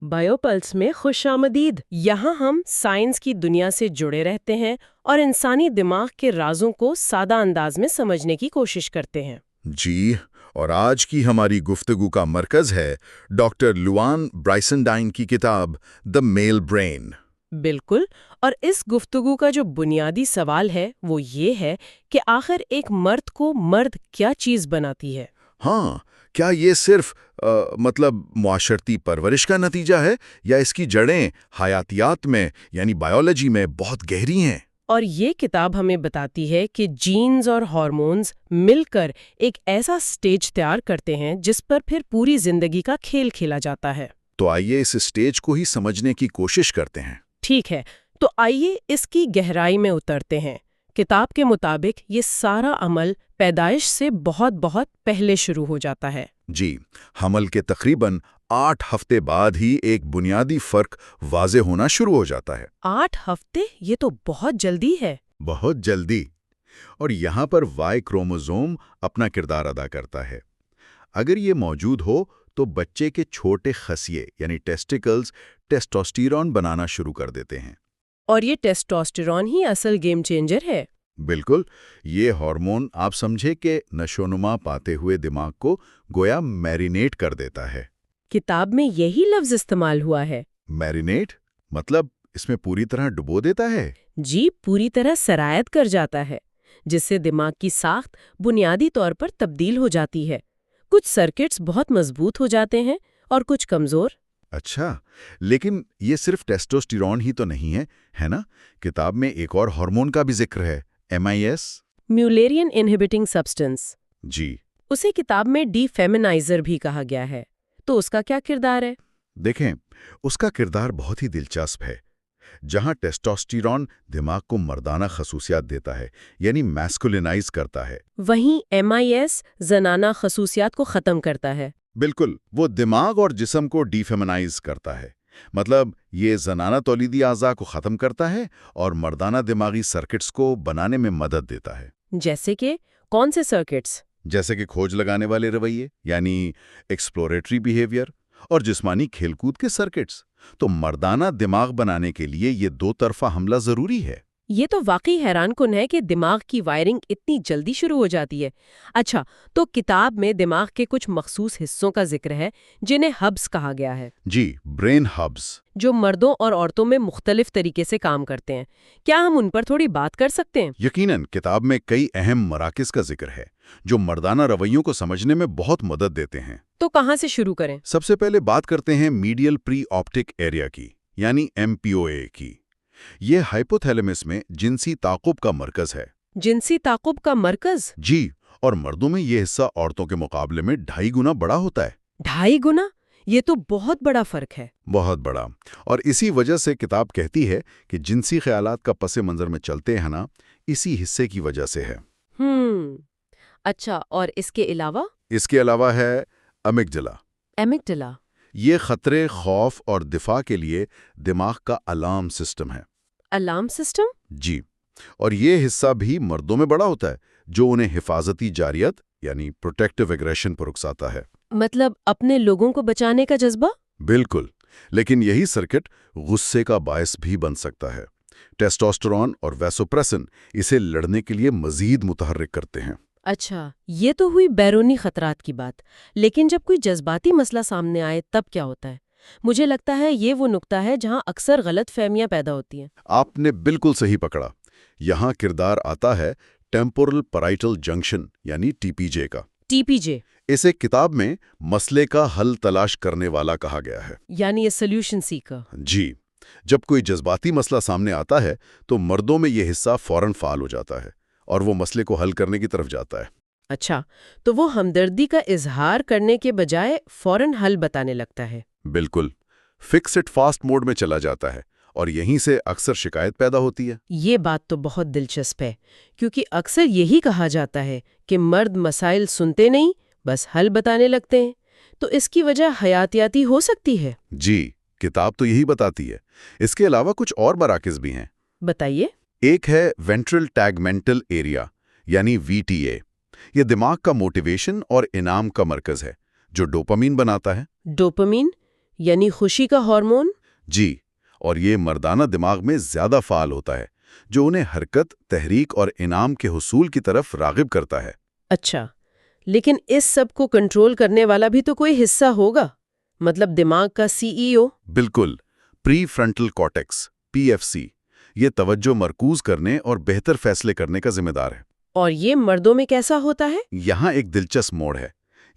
بایوپلس میں خوش آمدید۔ یہاں ہم سائنس کی دنیا سے جڑے رہتے ہیں اور انسانی دماغ کے رازوں کو سادہ انداز میں سمجھنے کی کوشش کرتے ہیں۔ جی، اور آج کی ہماری گفتگو کا مرکز ہے ڈاکٹر لوان برائسنڈائن کی کتاب دی میل برین۔ بالکل، اور اس گفتگو کا جو بنیادی سوال ہے وہ یہ ہے کہ آخر ایک مرد کو مرد کیا چیز بناتی ہے؟ ہاں، کیا یہ صرف معاشرتی پرورش کا نتیجہ ہے یا اس کی جڑیں حیاتیات میں یعنی بایولوجی میں بہت گہری ہیں؟ اور یہ کتاب ہمیں بتاتی ہے کہ جینز اور ہارمونز مل کر ایک ایسا سٹیج تیار کرتے ہیں جس پر پھر پوری زندگی کا کھیل کھیلا جاتا ہے۔ تو آئیے اس سٹیج کو ہی سمجھنے کی کوشش کرتے ہیں۔ ٹھیک ہے، تو آئیے اس کی گہرائی میں اترتے ہیں۔ کتاب کے مطابق یہ سارا عمل پیدائش سے بہت بہت پہلے شروع ہو جاتا ہے۔ جی، حمل کے تقریباً 8 ہفتے بعد ہی ایک بنیادی فرق واضح ہونا شروع ہو جاتا ہے۔ 8 ہفتے؟ یہ تو بہت جلدی ہے۔ بہت جلدی۔ اور یہاں پر وائی کروموزوم اپنا کردار ادا کرتا ہے۔ اگر یہ موجود ہو تو بچے کے چھوٹے خصیے یعنی ٹیسٹیکلز ٹیسٹوسٹیرون بنانا شروع کر دیتے ہیں۔ اور یہ ٹیسٹوسٹیرون ہی اصل گیم چینجر ہے۔ بالکل، یہ ہارمون آپ سمجھے کہ نشوونما پاتے ہوئے دماغ کو گویا میرینیٹ کر دیتا ہے۔ کتاب میں یہی لفظ استعمال ہوا ہے۔ میرینیٹ مطلب اس میں پوری طرح ڈبو دیتا ہے؟ جی، پوری طرح سرایت کر جاتا ہے، جس سے دماغ کی ساخت بنیادی طور پر تبدیل ہو جاتی ہے۔ کچھ سرکٹس بہت مضبوط ہو جاتے ہیں اور کچھ کمزور۔ اچھا، لیکن یہ صرف ٹیسٹوسٹیرون ہی تو نہیں ہے نا؟ کتاب میں ایک اور ہارمون کا بھی ذکر ہے، MIS؟ میولرین انہیبٹنگ سبسٹنس۔ جی، اسے کتاب میں ڈی فیمنائزر بھی کہا گیا ہے، تو اس کا کیا کردار ہے؟ دیکھیں، اس کا کردار بہت ہی دلچسپ ہے۔ جہاں ٹیسٹوسٹیرون دماغ کو مردانہ خصوصیات دیتا ہے یعنی میسکولینائز کرتا ہے، وہیں MIS زنانہ خصوصیات کو ختم کرتا ہے۔ بالکل، وہ دماغ اور جسم کو ڈی فیمنائز کرتا ہے۔ مطلب یہ زنانہ تولیدی اعضاء کو ختم کرتا ہے اور مردانہ دماغی سرکٹس کو بنانے میں مدد دیتا ہے۔ جیسے کہ کون سے سرکٹس؟ جیسے کہ کھوج لگانے والے رویے یعنی ایکسپلوریٹری بیہیویئر اور جسمانی کھیل کود کے سرکٹس۔ تو مردانہ دماغ بنانے کے لیے یہ دو طرفہ حملہ ضروری ہے۔ یہ تو واقعی حیران کن ہے کہ دماغ کی وائرنگ اتنی جلدی شروع ہو جاتی ہے۔ اچھا، تو کتاب میں دماغ کے کچھ مخصوص حصوں کا ذکر ہے جنہیں ہبز کہا گیا ہے۔ جی، برین ہبز، جو مردوں اور عورتوں میں مختلف طریقے سے کام کرتے ہیں۔ کیا ہم ان پر تھوڑی بات کر سکتے ہیں؟ یقیناً کتاب میں کئی اہم مراکز کا ذکر ہے جو مردانہ رویوں کو سمجھنے میں بہت مدد دیتے ہیں۔ تو کہاں سے شروع کریں؟ سب سے پہلے بات کرتے ہیں میڈیل پری آپٹک ایریا کی یعنی MPOA کی۔ یہ ہائپوتھیلیمس میں جنسی تعاقب کا مرکز ہے۔ جنسی تعاقب کا مرکز؟ جی، اور مردوں میں یہ حصہ عورتوں کے مقابلے میں 2.5 گنا بڑا ہوتا ہے۔ 2.5 گنا؟ یہ تو بہت بڑا فرق ہے۔ بہت بڑا، اور اسی وجہ سے کتاب کہتی ہے کہ جنسی خیالات کا پس منظر میں چلتے ہیں نا، اسی حصے کی وجہ سے ہے۔ اچھا، اور اس کے علاوہ؟ اس کے علاوہ ہے امیگڈلا۔ ایمگڈلا؟ یہ خطرے، خوف اور دفاع کے لیے دماغ کا الارم سسٹم ہے۔ Alarm system? جی، اور یہ حصہ بھی مردوں میں بڑا ہوتا ہے جو انہیں حفاظتی جارحیت یعنی پروٹیکٹیو ایگریشن پر اکساتا ہے۔ مطلب اپنے لوگوں کو بچانے کا جذبہ؟ بالکل، لیکن یہی سرکٹ غصے کا باعث بھی بن سکتا ہے۔ ٹیسٹوسٹیرون اور ویسوپریسن اسے لڑنے کے لیے مزید متحرک کرتے ہیں۔ اچھا، یہ تو ہوئی بیرونی خطرات کی بات، لیکن جب کوئی جذباتی مسئلہ سامنے آئے تب کیا ہوتا ہے؟ مجھے لگتا ہے یہ وہ نقطہ ہے جہاں اکثر غلط فہمیاں پیدا ہوتی ہیں۔ آپ نے بالکل صحیح پکڑا۔ یہاں کردار آتا ہے ٹیمپورل پیرائٹل جنکشن یعنی TPJ کا۔ TPJ؟ اسے کتاب میں مسئلے کا حل تلاش کرنے والا کہا گیا ہے۔ یعنی یہ سلیوشن سیکر؟ جی، جب کوئی جذباتی مسئلہ سامنے آتا ہے تو مردوں میں یہ حصہ فوراً فعال ہو جاتا ہے اور وہ مسئلے کو حل کرنے کی طرف جاتا ہے۔ اچھا، تو وہ ہمدردی کا اظہار کرنے کے بجائے فوراً حل بتانے لگتا ہے۔ بالکل، فکس اٹ فاسٹ موڈ میں چلا جاتا ہے اور یہیں سے اکثر شکایت پیدا ہوتی ہے۔ یہ بات تو بہت دلچسپ ہے، کیونکہ اکثر یہی کہا جاتا ہے کہ مرد مسائل سنتے نہیں، بس حل بتانے لگتے ہیں۔ تو اس کی وجہ حیاتیاتی ہو سکتی ہے؟ جی، کتاب تو یہی بتاتی ہے۔ اس کے علاوہ کچھ اور مراکز بھی ہیں۔ بتائیے۔ ایک ہے وینٹرل ٹیگمنٹل ایریا یعنی VTA۔ یہ دماغ کا موٹیویشن اور انعام کا مرکز ہے جو ڈوپامین بناتا ہے۔ ڈوپامین؟ یعنی خوشی کا ہارمون؟ جی، اور یہ مردانہ دماغ میں زیادہ فعال ہوتا ہے، جو انہیں حرکت، تحریک اور انعام کے حصول کی طرف راغب کرتا ہے۔ اچھا، لیکن اس سب کو کنٹرول کرنے والا بھی تو کوئی حصہ ہوگا، مطلب دماغ کا CEO؟ بالکل، پری فرنٹل کارٹیکس PFC یہ توجہ مرکوز کرنے اور بہتر فیصلے کرنے کا ذمہ دار ہے۔ اور یہ مردوں میں کیسا ہوتا ہے؟ یہاں ایک دلچسپ موڑ ہے۔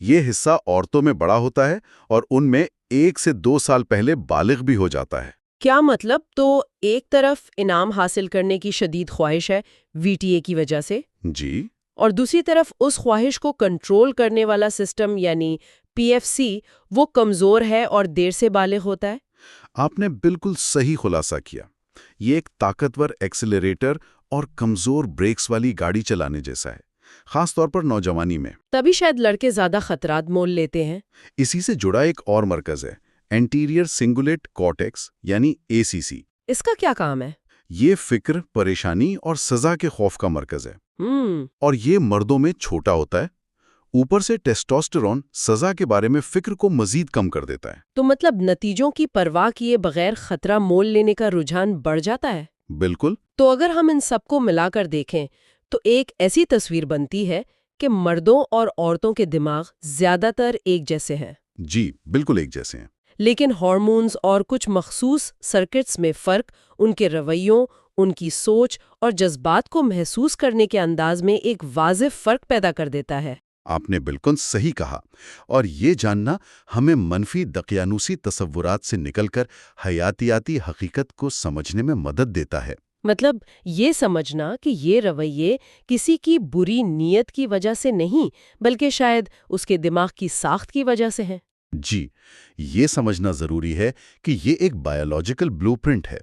یہ حصہ عورتوں میں بڑا ہوتا ہے اور ان میں 1 سے 2 سال پہلے بالغ بھی ہو جاتا ہے۔ کیا مطلب؟ تو ایک طرف انعام حاصل کرنے کی شدید خواہش ہے VTA کی وجہ سے، جی، اور دوسری طرف اس خواہش کو کنٹرول کرنے والا سسٹم یعنی PFC وہ کمزور ہے اور دیر سے بالغ ہوتا ہے۔ آپ نے بالکل صحیح خلاصہ کیا۔ یہ ایک طاقتور ایکسیلریٹر اور کمزور بریکس والی گاڑی چلانے جیسا ہے، خاص طور پر نوجوانی میں۔ تبھی شاید لڑکے زیادہ خطرات مول لیتے ہیں۔ اسی سے جڑا ایک اور مرکز ہے، اینٹیریئر سنگولیٹ کارٹیکس یعنی ACC۔ اس کا کیا کام ہے؟ یہ فکر، پریشانی اور سزا کے خوف کا مرکز ہے، اور یہ مردوں میں چھوٹا ہوتا ہے۔ اوپر سے ٹیسٹوسٹیرون سزا کے بارے میں فکر کو مزید کم کر دیتا ہے۔ تو مطلب نتیجوں کی پرواہ کیے بغیر خطرہ مول لینے کا رجحان بڑھ جاتا ہے۔ بالکل۔ تو اگر ہم ان سب کو ملا کر دیکھیں تو ایک ایسی تصویر بنتی ہے کہ مردوں اور عورتوں کے دماغ زیادہ تر ایک جیسے ہیں۔ جی، بالکل ایک جیسے ہیں۔ لیکن ہارمونز اور کچھ مخصوص سرکٹس میں فرق ان کے رویوں، ان کی سوچ اور جذبات کو محسوس کرنے کے انداز میں ایک واضح فرق پیدا کر دیتا ہے۔ آپ نے بالکل صحیح کہا، اور یہ جاننا ہمیں منفی دقیانوسی تصورات سے نکل کر حیاتیاتی حقیقت کو سمجھنے میں مدد دیتا ہے۔ مطلب یہ سمجھنا کہ یہ رویے کسی کی بری نیت کی وجہ سے نہیں بلکہ شاید اس کے دماغ کی ساخت کی وجہ سے ہیں۔ جی، یہ سمجھنا ضروری ہے کہ یہ ایک بایولوجیکل بلو پرنٹ ہے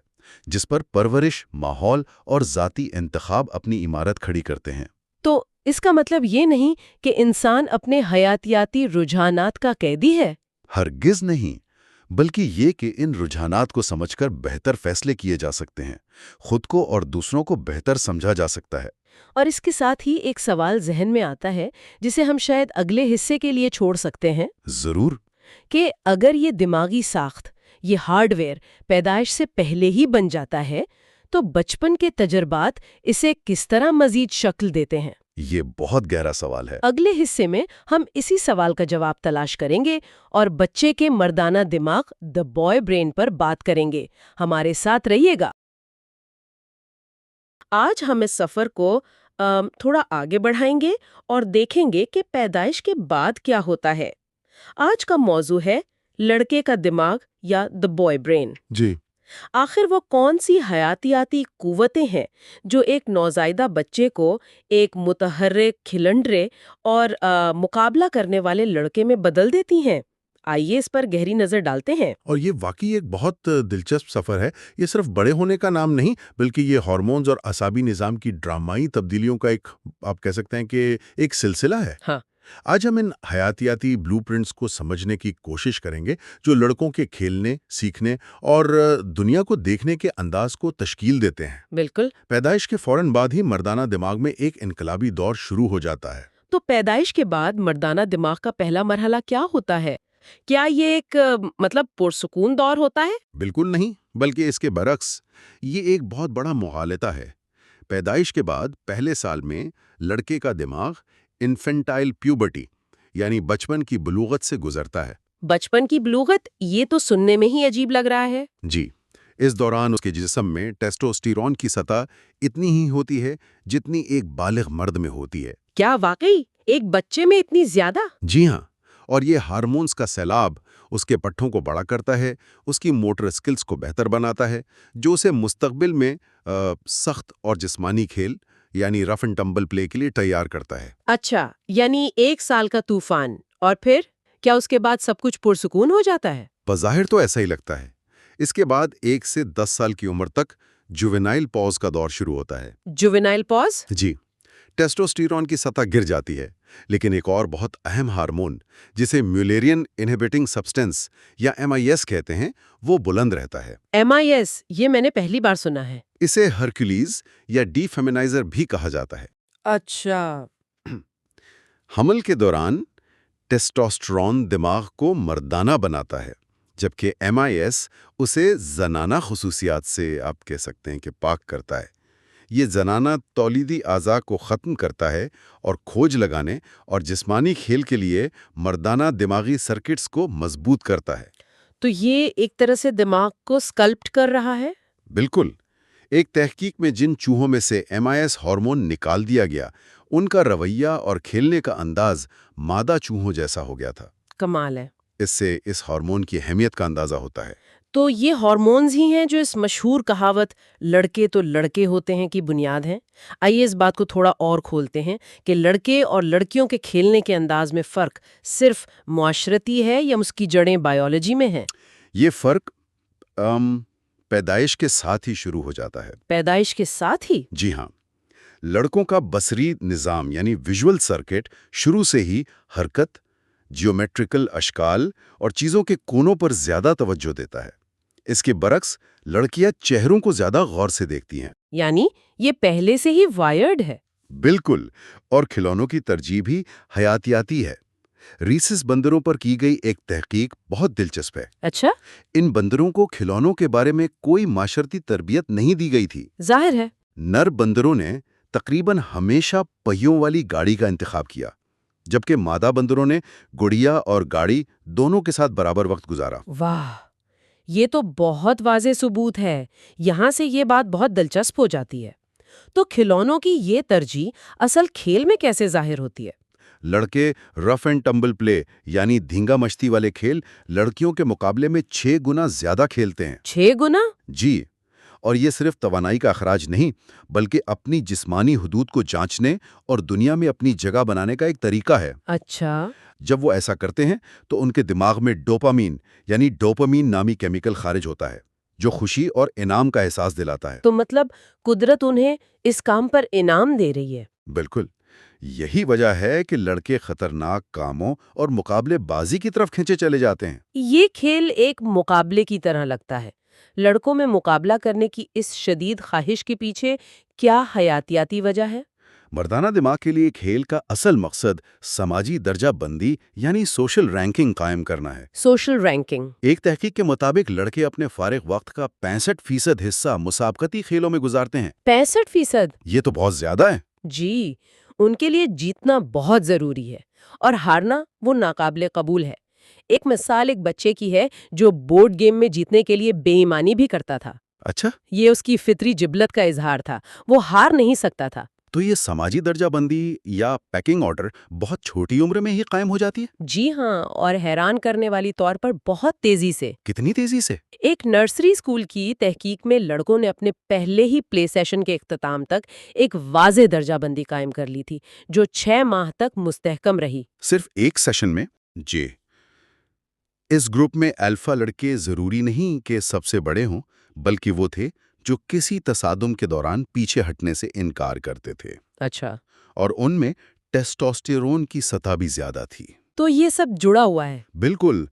جس پر پرورش، ماحول اور ذاتی انتخاب اپنی عمارت کھڑی کرتے ہیں۔ تو اس کا مطلب یہ نہیں کہ انسان اپنے حیاتیاتی رجحانات کا قیدی ہے۔ ہرگز نہیں، بلکہ یہ کہ ان رجحانات کو سمجھ کر بہتر فیصلے کیے جا سکتے ہیں، خود کو اور دوسروں کو بہتر سمجھا جا سکتا ہے۔ اور اس کے ساتھ ہی ایک سوال ذہن میں آتا ہے جسے ہم شاید اگلے حصے کے لیے چھوڑ سکتے ہیں، ضرور۔ کہ اگر یہ دماغی ساخت، یہ ہارڈ ویئر پیدائش سے پہلے ہی بن جاتا ہے تو بچپن کے تجربات اسے کس طرح مزید شکل دیتے ہیں؟ یہ بہت گہرا سوال ہے۔ اگلے حصے میں ہم اسی سوال کا جواب تلاش کریں گے اور بچے کے مردانہ دماغ دی بوائے برین پر بات کریں گے۔ ہمارے ساتھ رہیے گا۔ آج ہم اس سفر کو تھوڑا آگے بڑھائیں گے اور دیکھیں گے کہ پیدائش کے بعد کیا ہوتا ہے۔ آج کا موضوع ہے لڑکے کا دماغ یا دی بوائے برین۔ جی، آخر وہ کون سی حیاتیاتی قوتیں ہیں جو ایک نوزائیدہ بچے کو ایک متحرک، کھلنڈرے اور مقابلہ کرنے والے لڑکے میں بدل دیتی ہیں؟ آئیے اس پر گہری نظر ڈالتے ہیں۔ اور یہ واقعی ایک بہت دلچسپ سفر ہے۔ یہ صرف بڑے ہونے کا نام نہیں، بلکہ یہ ہارمونز اور اعصابی نظام کی ڈرامائی تبدیلیوں کا ایک، آپ کہہ سکتے ہیں کہ ایک سلسلہ ہے۔ ہاں، آج ہم ان حیاتیاتی بلو پرنٹس کو سمجھنے کی کوشش کریں گے جو لڑکوں کے کھیلنے، سیکھنے اور دنیا کو دیکھنے کے انداز کو تشکیل دیتے ہیں۔ بالکل۔ پیدائش کے فوراً بعد ہی مردانہ دماغ میں ایک انقلابی دور شروع ہو جاتا ہے۔ تو پیدائش کے بعد مردانہ دماغ کا پہلا مرحلہ کیا ہوتا ہے؟ کیا یہ ایک پرسکون دور ہوتا ہے؟ بالکل نہیں، بلکہ اس کے برعکس یہ ایک بہت بڑا مغالطہ ہے۔ پیدائش کے بعد پہلے سال میں لڑکے کا دماغ انفینٹائل پیوبرٹی یعنی بچپن کی بلوغت سے گزرتا ہے۔ بچپن کی بلوغت، یہ تو سننے میں ہی عجیب لگ رہا ہے۔ جی، اس دوران اس کے جسم میں ٹیسٹوسٹیرون کی سطح اتنی ہی ہوتی ہے جتنی ایک بالغ مرد میں ہوتی ہے۔ کیا واقعی ایک بچے میں اتنی زیادہ؟ جی ہاں، اور یہ ہارمونز کا سیلاب اس کے پٹھوں کو بڑا کرتا ہے، اس کی موٹر اسکلز کو بہتر بناتا ہے، جو اسے مستقبل میں سخت اور جسمانی کھیل یعنی رف اینڈ ٹمبل پلے کے لیے تیار کرتا ہے۔ اچھا، یعنی 1 سال کا طوفان، اور پھر کیا اس کے بعد سب کچھ پرسکون ہو جاتا ہے؟ بظاہر تو ایسا ہی لگتا ہے۔ اس کے بعد 1 سے 10 سال کی عمر تک جوونائل پوز کا دور شروع ہوتا ہے۔ جوونائل پوز؟ جی، ٹیسٹوسٹیرون کی سطح گر جاتی ہے، لیکن ایک اور بہت اہم ہارمون جسے میولرین انہیبیٹنگ سبسٹنس یا MIS کہتے ہیں، وہ بلند رہتا ہے۔ MIS، یہ میں نے پہلی بار سنا ہے۔ اسے ہرکولیز یا ڈی فیمینائزر بھی کہا جاتا ہے۔ اچھا۔ حمل کے دوران ٹیسٹوسٹرون دماغ کو مردانہ بناتا ہے، جبکہ MIS اسے زنانہ خصوصیات سے آپ کہہ سکتے ہیں کہ پاک کرتا ہے۔ یہ زنانہ تولیدی اعضاء کو ختم کرتا ہے اور کھوج لگانے اور جسمانی کھیل کے لیے مردانہ دماغی سرکٹس کو مضبوط کرتا ہے۔ تو یہ ایک طرح سے دماغ کو سکلپٹ کر رہا ہے؟ بالکل۔ ایک تحقیق میں جن چوہوں میں سے MIS ہارمون نکال دیا گیا، ان کا رویہ اور کھیلنے کا انداز مادہ چوہوں جیسا ہو گیا تھا۔ کمال ہے۔ اس سے اس ہارمون کی اہمیت کا اندازہ ہوتا ہے۔ تو یہ ہارمونز ہی ہیں جو اس مشہور کہاوت لڑکے تو لڑکے ہوتے ہیں کی بنیاد ہیں۔ آئیے اس بات کو تھوڑا اور کھولتے ہیں کہ لڑکے اور لڑکیوں کے کھیلنے کے انداز میں فرق صرف معاشرتی ہے یا اس کی جڑیں بائیولوجی میں ہیں؟ یہ فرق پیدائش کے ساتھ ہی شروع ہو جاتا ہے۔ پیدائش کے ساتھ ہی؟ جی ہاں، لڑکوں کا بصری نظام یعنی ویژول سرکٹ شروع سے ہی حرکت، جیومیٹریکل اشکال اور چیزوں کے کونوں پر زیادہ توجہ دیتا ہے۔ اس کے برعکس لڑکیاں چہروں کو زیادہ غور سے دیکھتی ہیں۔ یعنی یہ پہلے سے ہی وائرڈ ہے؟ بالکل، اور کھلونوں کی ترجیح بھی حیاتیاتی ہے۔ ریسس بندروں پر کی گئی ایک تحقیق بہت دلچسپ ہے۔ اچھا؟ ان بندروں کو کھلونوں کے بارے میں کوئی معاشرتی تربیت نہیں دی گئی تھی۔ ظاہر ہے۔ نر بندروں نے تقریباً ہمیشہ پہیوں والی گاڑی کا انتخاب کیا، جبکہ مادہ بندروں نے گڑیا اور گاڑی دونوں کے ساتھ برابر وقت گزارا۔ واہ، یہ تو بہت واضح ثبوت ہے۔ یہاں سے یہ بات بہت دلچسپ ہو جاتی ہے۔ تو کھلونوں کی یہ ترجیح اصل کھیل میں کیسے ظاہر ہوتی ہے؟ لڑکے رف اینڈ ٹمبل پلے یعنی دھینگا مشتی والے کھیل لڑکیوں کے مقابلے میں 6 گنا زیادہ کھیلتے ہیں۔ 6 گنا؟ جی، اور یہ صرف توانائی کا اخراج نہیں، بلکہ اپنی جسمانی حدود کو جانچنے اور دنیا میں اپنی جگہ بنانے کا ایک طریقہ ہے۔ اچھا۔ جب وہ ایسا کرتے ہیں تو ان کے دماغ میں ڈوپامین یعنی ڈوپامین نامی کیمیکل خارج ہوتا ہے، جو خوشی اور انعام کا احساس دلاتا ہے۔ تو مطلب قدرت انہیں اس کام پر انعام دے رہی ہے؟ بالکل، یہی وجہ ہے کہ لڑکے خطرناک کاموں اور مقابلے بازی کی طرف کھینچے چلے جاتے ہیں۔ یہ کھیل ایک مقابلے کی طرح لگتا ہے۔ لڑکوں میں مقابلہ کرنے کی اس شدید خواہش کے پیچھے کیا حیاتیاتی وجہ ہے؟ مردانہ دماغ کے لیے کھیل کا اصل مقصد سماجی درجہ بندی یعنی سوشل رینکنگ قائم کرنا ہے۔ Social ranking? ایک تحقیق کے مطابق لڑکے اپنے فارغ وقت کا 65% حصہ مسابقتی کھیلوں میں گزارتے ہیں۔ 65%؟ یہ تو بہت زیادہ ہے۔ جی، ان کے لیے جیتنا بہت ضروری ہے اور ہارنا وہ ناقابل قبول ہے۔ ایک مثال ایک بچے کی ہے جو بورڈ گیم میں جیتنے کے لیے بے ایمانی بھی کرتا تھا۔ اچھا، یہ اس کی فطری جبلت کا اظہار تھا، وہ ہار نہیں سکتا تھا۔ تو یہ سماجی درجہ بندی یا پیکنگ آرڈر بہت چھوٹی عمر میں ہی قائم ہو جاتی ہے؟ جی ہاں، اور حیران کرنے والی طور پر بہت تیزی سے۔ کتنی تیزی سے؟ ایک نرسری اسکول کی تحقیق میں لڑکوں نے اپنے پہلے ہی پلے سیشن کے اختتام تک ایک واضح درجہ بندی قائم کر لی تھی، جو 6 ماہ تک مستحکم رہی۔ صرف ایک سیشن میں؟ جی۔ اس گروپ میں الفا لڑکے ضروری نہیں کہ سب سے بڑے ہوں، بلکہ وہ تھے جو کسی تصادم کے دوران پیچھے ہٹنے سے انکار کرتے تھے۔ اچھا۔ اور ان میں ٹیسٹوسٹیرون کی سطح بھی زیادہ تھی۔ تو یہ سب جڑا ہوا ہے؟ بالکل۔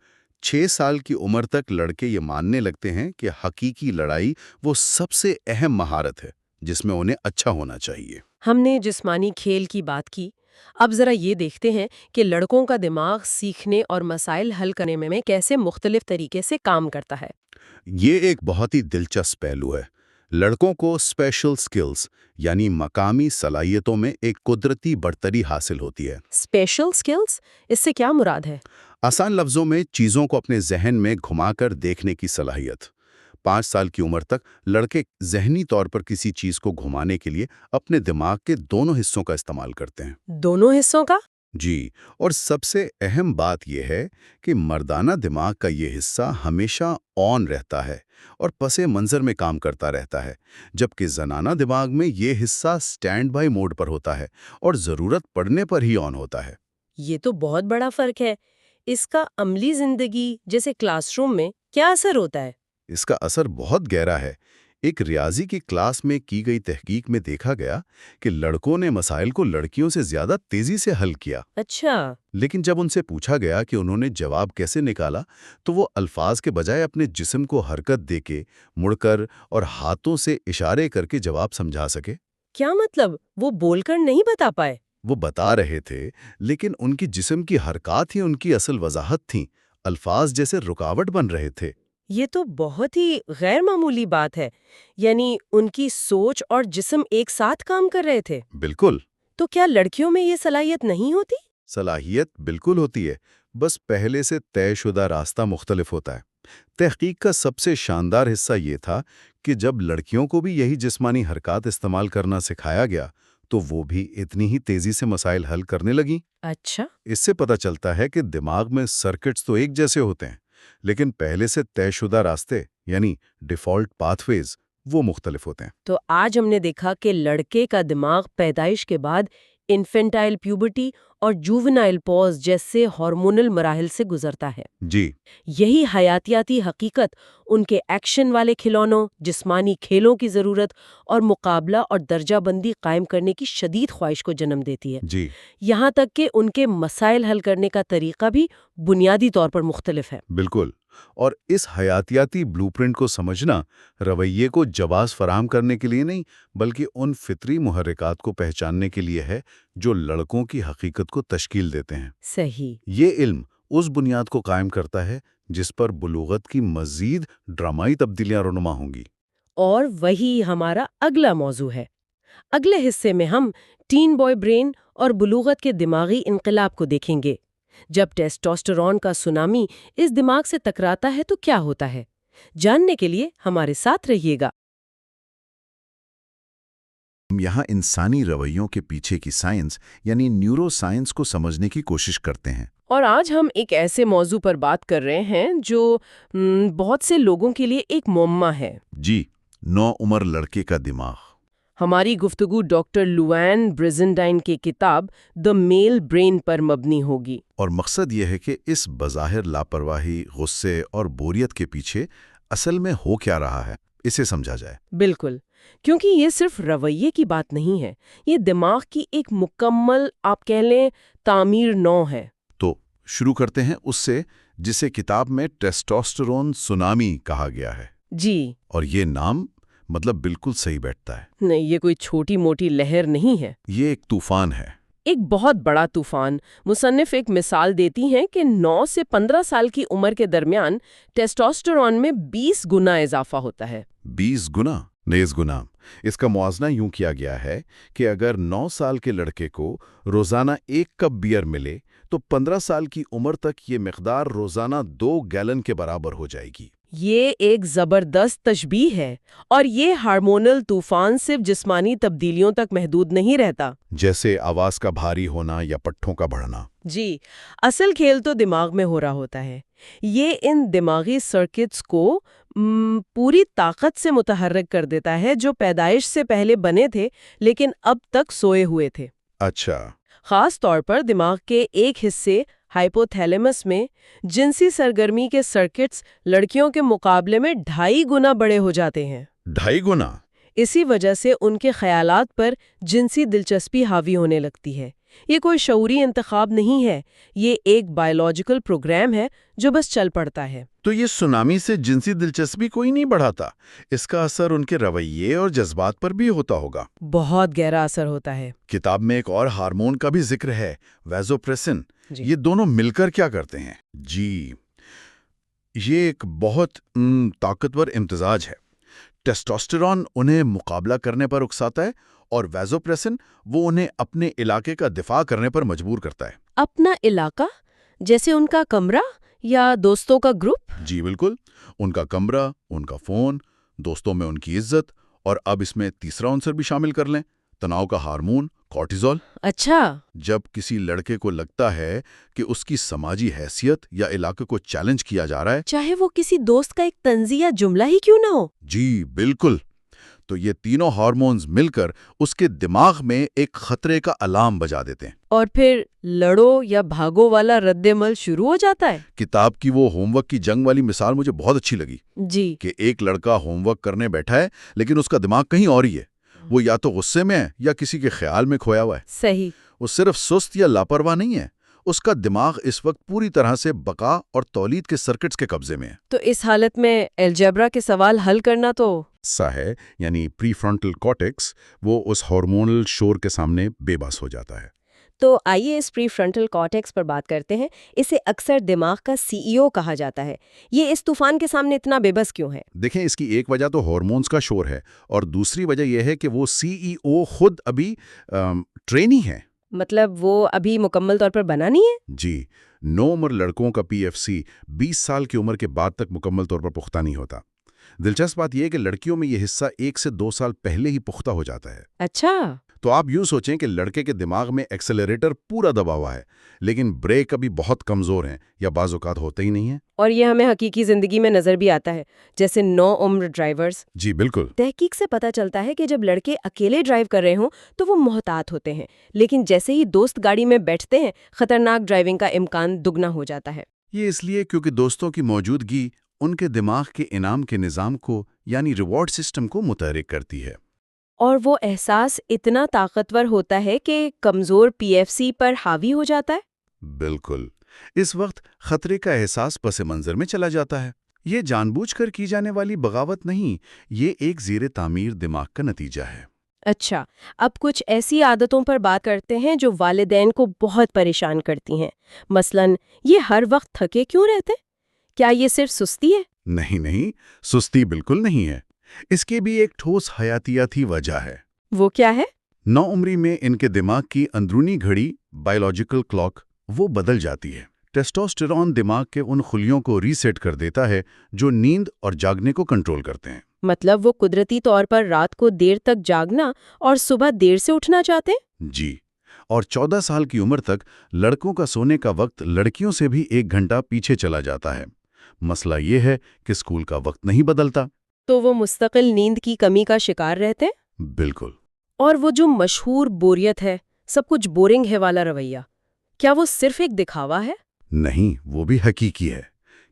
6 سال کی عمر تک لڑکے یہ ماننے لگتے ہیں کہ حقیقی لڑائی وہ سب سے اہم مہارت ہے جس میں انہیں اچھا ہونا چاہیے۔ ہم نے جسمانی کھیل کی بات کی، اب ذرا یہ دیکھتے ہیں کہ لڑکوں کا دماغ سیکھنے اور مسائل حل کرنے میں کیسے مختلف طریقے سے کام کرتا ہے۔ یہ ایک بہت ہی دلچسپ پہلو ہے۔ لڑکوں کو اسپیشل سکلز یعنی مقامی صلاحیتوں میں ایک قدرتی برتری حاصل ہوتی ہے۔ Special skills? اس سے کیا مراد ہے؟ آسان لفظوں میں چیزوں کو اپنے ذہن میں گھما کر دیکھنے کی صلاحیت۔ 5 سال کی عمر تک لڑکے ذہنی طور پر کسی چیز کو گھمانے کے لیے اپنے دماغ کے دونوں حصوں کا استعمال کرتے ہیں۔ دونوں حصوں کا؟ جی، اور سب سے اہم بات یہ ہے کہ مردانہ دماغ کا یہ حصہ ہمیشہ آن رہتا ہے اور پس منظر میں کام کرتا رہتا ہے، جبکہ زنانہ دماغ میں یہ حصہ سٹینڈ بائی موڈ پر ہوتا ہے اور ضرورت پڑنے پر ہی آن ہوتا ہے۔ یہ تو بہت بڑا فرق ہے۔ اس کا عملی زندگی جیسے کلاس روم میں کیا اثر ہوتا ہے؟ اس کا اثر بہت گہرا ہے۔ ایک ریاضی کی کلاس میں کی گئی تحقیق میں دیکھا گیا کہ لڑکوں نے مسائل کو لڑکیوں سے زیادہ تیزی سے حل کیا۔ اچھا۔ لیکن جب ان سے پوچھا گیا کہ انہوں نے جواب کیسے نکالا تو وہ الفاظ کے بجائے اپنے جسم کو حرکت دے کے، مڑ کر اور ہاتھوں سے اشارے کر کے جواب سمجھا سکے۔ کیا مطلب وہ بول کر نہیں بتا پائے؟ وہ بتا رہے تھے، لیکن ان کی جسم کی حرکات ہی ان کی اصل وضاحت تھیں۔ الفاظ جیسے رکاوٹ بن رہے تھے۔ یہ تو بہت ہی غیر معمولی بات ہے، یعنی ان کی سوچ اور جسم ایک ساتھ کام کر رہے تھے۔ بالکل۔ تو کیا لڑکیوں میں یہ صلاحیت نہیں ہوتی؟ صلاحیت بالکل ہوتی ہے، بس پہلے سے طے شدہ راستہ مختلف ہوتا ہے۔ تحقیق کا سب سے شاندار حصہ یہ تھا کہ جب لڑکیوں کو بھی یہی جسمانی حرکات استعمال کرنا سکھایا گیا تو وہ بھی اتنی ہی تیزی سے مسائل حل کرنے لگیں۔ اچھا۔ اس سے پتہ چلتا ہے کہ دماغ میں سرکٹس تو ایک جیسے ہوتے ہیں، لیکن پہلے سے طے شدہ راستے یعنی ڈیفالٹ پاتھ ویز وہ مختلف ہوتے ہیں۔ تو آج ہم نے دیکھا کہ لڑکے کا دماغ پیدائش کے بعد انفینٹائل پیوبرٹی اور جوونائل پوز جیسے ہارمونل مراحل سے گزرتا ہے۔ جی، یہی حیاتیاتی حقیقت ان کے ایکشن والے کھلونوں، جسمانی کھیلوں کی ضرورت اور مقابلہ اور درجہ بندی قائم کرنے کی شدید خواہش کو جنم دیتی ہے۔ جی، یہاں تک کہ ان کے مسائل حل کرنے کا طریقہ بھی بنیادی طور پر مختلف ہے۔ بالکل۔ اور اس حیاتیاتی بلو پرنٹ کو سمجھنا رویے کو جواز فراہم کرنے کے لیے نہیں، بلکہ ان فطری محرکات کو پہچاننے کے لیے ہے جو لڑکوں کی حقیقت کو تشکیل دیتے ہیں۔ صحیح۔ یہ علم اس بنیاد کو قائم کرتا ہے جس پر بلوغت کی مزید ڈرامائی تبدیلیاں رونما ہوں گی۔ اور وہی ہمارا اگلا موضوع ہے۔ اگلے حصے میں ہم ٹین بوائے برین اور بلوغت کے دماغی انقلاب کو دیکھیں گے۔ جب ٹیسٹوسٹیرون کا سونامی اس دماغ سے ٹکراتا ہے تو کیا ہوتا ہے؟ جاننے کے لیے ہمارے ساتھ رہیے گا۔ ہم یہاں انسانی رویوں کے پیچھے کی سائنس یعنی نیورو سائنس کو سمجھنے کی کوشش کرتے ہیں۔ اور آج ہم ایک ایسے موضوع پر بات کر رہے ہیں جو بہت سے لوگوں کے لیے ایک معمہ ہے۔ جی، نوعمر لڑکے کا دماغ۔ ہماری گفتگو ڈاکٹر لوین برزنڈائن کی کتاب دی میل برین پر مبنی ہوگی۔ اور مقصد یہ ہے کہ اس بظاہر لاپرواہی، غصے اور بوریت کے پیچھے اصل میں ہو کیا رہا ہے، اسے سمجھا جائے۔ بالکل، کیونکہ یہ صرف رویے کی بات نہیں ہے، یہ دماغ کی ایک مکمل، آپ کہہ لیں، تعمیر نو ہے۔ تو شروع کرتے ہیں اس سے جسے کتاب میں ٹیسٹوسٹیرون سونامی کہا گیا ہے۔ جی، اور یہ نام مطلب بالکل صحیح بیٹھتا ہے۔ نہیں، یہ کوئی چھوٹی موٹی لہر نہیں ہے، یہ ایک طوفان ہے۔ ایک بہت بڑا طوفان۔ مصنف ایک مثال دیتی ہیں کہ 9 سے 15 سال کی عمر کے درمیان ٹیسٹوسٹیرون میں 20 گنا اضافہ ہوتا ہے۔ 20 گنا، نیز گنا۔ اس کا موازنہ یوں کیا گیا ہے کہ اگر 9 سال کے لڑکے کو روزانہ 1 کپ بیئر ملے تو 15 سال کی عمر تک یہ مقدار روزانہ 2 گیلن کے برابر ہو جائے گی۔ یہ ایک زبردست تشبیہ ہے، اور یہ ہارمونل طوفان صرف جسمانی تبدیلیوں تک محدود نہیں رہتا۔ جیسے آواز کا بھاری ہونا یا پٹھوں کا بڑھنا۔ جی، اصل کھیل تو دماغ میں ہو رہا ہوتا ہے۔ یہ ان دماغی سرکٹس کو پوری طاقت سے متحرک کر دیتا ہے جو پیدائش سے پہلے بنے تھے لیکن اب تک سوئے ہوئے تھے۔ اچھا۔ خاص طور پر دماغ کے ایک حصے ہائپوتھیلیمس میں جنسی سرگرمی کے سرکٹس لڑکیوں کے مقابلے میں 2.5 گنا بڑے ہو جاتے ہیں۔ 2.5 گنا؟ اسی وجہ سے ان کے خیالات پر جنسی دلچسپی حاوی ہونے لگتی ہے۔ یہ کوئی شعوری انتخاب نہیں ہے، یہ ایک بائیولوجیکل پروگرام ہے جو بس چل پڑتا ہے۔ تو یہ سونامی سے جنسی دلچسپی کوئی نہیں بڑھاتا، اس کا اثر ان کے رویے اور جذبات پر بھی ہوتا ہوگا۔ بہت گہرا اثر ہوتا ہے۔ کتاب میں ایک اور ہارمون کا بھی ذکر ہے، ویزوپریسن۔ جی، یہ دونوں مل کر کیا کرتے ہیں؟ جی، یہ ایک بہت طاقتور امتزاج ہے۔ ٹیسٹوسٹیرون انہیں مقابلہ کرنے پر اکساتا ہے اور ویزوپریسن وہ انہیں اپنے علاقے کا دفاع کرنے پر مجبور کرتا ہے۔ اپنا علاقہ؟ جیسے ان کا کمرہ یا دوستوں کا گروپ؟ جی بالکل، ان کا کمرہ، ان کا فون، دوستوں میں ان کی عزت، اور اب اس میں تیسرا عنصر بھی شامل کر لیں، تناؤ کا ہارمون کورٹیزول۔ اچھا۔ جب کسی لڑکے کو لگتا ہے کہ اس کی سماجی حیثیت یا علاقے کو چیلنج کیا جا رہا ہے، چاہے وہ کسی دوست کا ایک طنزیہ جملہ ہی کیوں نہ ہو۔ جی بالکل، تو یہ تینوں ہارمونز مل کر اس کے دماغ میں ایک خطرے کا الارم بجا دیتے ہیں۔ اور پھر لڑو یا بھاگو والا رد عمل شروع ہو جاتا ہے۔ کتاب کی وہ ہوم ورک کی جنگ والی مثال مجھے بہت اچھی لگی جی، کہ ایک لڑکا ہوم ورک کرنے بیٹھا ہے لیکن اس کا دماغ کہیں اور ہی ہے۔ وہ یا تو غصے میں ہے یا کسی کے خیال میں کھویا ہوا ہے۔ صحیح۔ وہ صرف سست یا لاپرواہ نہیں ہے، اس کا دماغ اس وقت پوری طرح سے بقا اور تولید کے سرکٹس کے قبضے میں ہے۔ تو اس حالت میں الجبرا کے سوال حل کرنا تو سا ہے، یعنی پری فرنٹل کارٹیکس وہ اس ہارمونل شور کے سامنے بے بس ہو جاتا ہے۔ تو آئیے اس پری فرنٹل کارٹیکس پر بات کرتے ہیں. اسے اکثر دماغ کا CEO کہا جاتا ہے. یہ اس طوفان کے سامنے اتنا بے بس کیوں ہے؟ دیکھیں، اس کی ایک وجہ تو ہارمونز کا شور ہے، اور دوسری وجہ یہ ہے کہ وہ CEO خود ابھی ٹرینی ہے. مطلب وہ ابھی مکمل طور پر بنا نہیں ہے؟ جی، نو عمر لڑکوں کا PFC 20 سال کی عمر کے بعد تک مکمل طور پر پختہ نہیں ہوتا. دلچسپ بات یہ ہے کہ لڑکیوں میں یہ حصہ 1 سے 2 سال پہلے ہی پختہ ہو جاتا ہے. اچھا. تو آپ یوں سوچیں کہ لڑکے کے دماغ میں ایکسلریٹر پورا دبا ہوا ہے، لیکن بریک ابھی بہت کمزور ہیں یا بعض اوقات ہوتے ہی نہیں ہیں. اور یہ ہمیں حقیقی زندگی میں نظر بھی آتا ہے، جیسے نو عمر ڈرائیورز. جی بالکل. تحقیق سے پتہ چلتا ہے کہ جب لڑکے اکیلے ڈرائیو کر رہے ہوں تو وہ محتاط ہوتے ہیں، لیکن جیسے ہی دوست گاڑی میں بیٹھتے ہیں خطرناک ڈرائیونگ کا امکان دگنا ہو جاتا ہے. یہ اس لیے کیونکہ دوستوں کی موجودگی ان کے دماغ کے انعام کے نظام کو یعنی ریوارڈ سسٹم کو متحرک کرتی ہے. اور وہ احساس اتنا طاقتور ہوتا ہے کہ کمزور PFC پر حاوی ہو جاتا ہے. بالکل. اس وقت خطرے کا احساس پس منظر میں چلا جاتا ہے. یہ جان بوجھ کر کی جانے والی بغاوت نہیں، یہ ایک زیر تعمیر دماغ کا نتیجہ ہے. اچھا، اب کچھ ایسی عادتوں پر بات کرتے ہیں جو والدین کو بہت پریشان کرتی ہیں. مثلاً یہ ہر وقت تھکے کیوں رہتے؟ کیا یہ صرف سستی ہے؟ نہیں، سستی بالکل نہیں ہے. اس کے بھی ایک ٹھوس حیاتیاتی وجہ ہے. وہ کیا ہے؟ نو عمری میں ان کے دماغ کی اندرونی گھڑی بائیولوجیکل کلاک وہ بدل جاتی ہے. ٹیسٹوسٹیرون دماغ کے ان خلیوں کو ریسیٹ کر دیتا ہے جو نیند اور جاگنے کو کنٹرول کرتے ہیں. مطلب وہ قدرتی طور پر رات کو دیر تک جاگنا اور صبح دیر سے اٹھنا چاہتے ہیں؟ جی، اور 14 سال کی عمر تک لڑکوں کا سونے کا وقت لڑکیوں سے بھی 1 گھنٹہ پیچھے چلا جاتا ہے. مسئلہ یہ ہے کہ اسکول کا وقت نہیں بدلتا. تو وہ مستقل نیند کی کمی کا شکار رہتے ہیں؟ بالکل. اور وہ جو مشہور بوریت ہے، سب کچھ بورنگ ہے والا رویہ، کیا وہ صرف ایک دکھاوا ہے؟ نہیں، وہ بھی حقیقی ہے.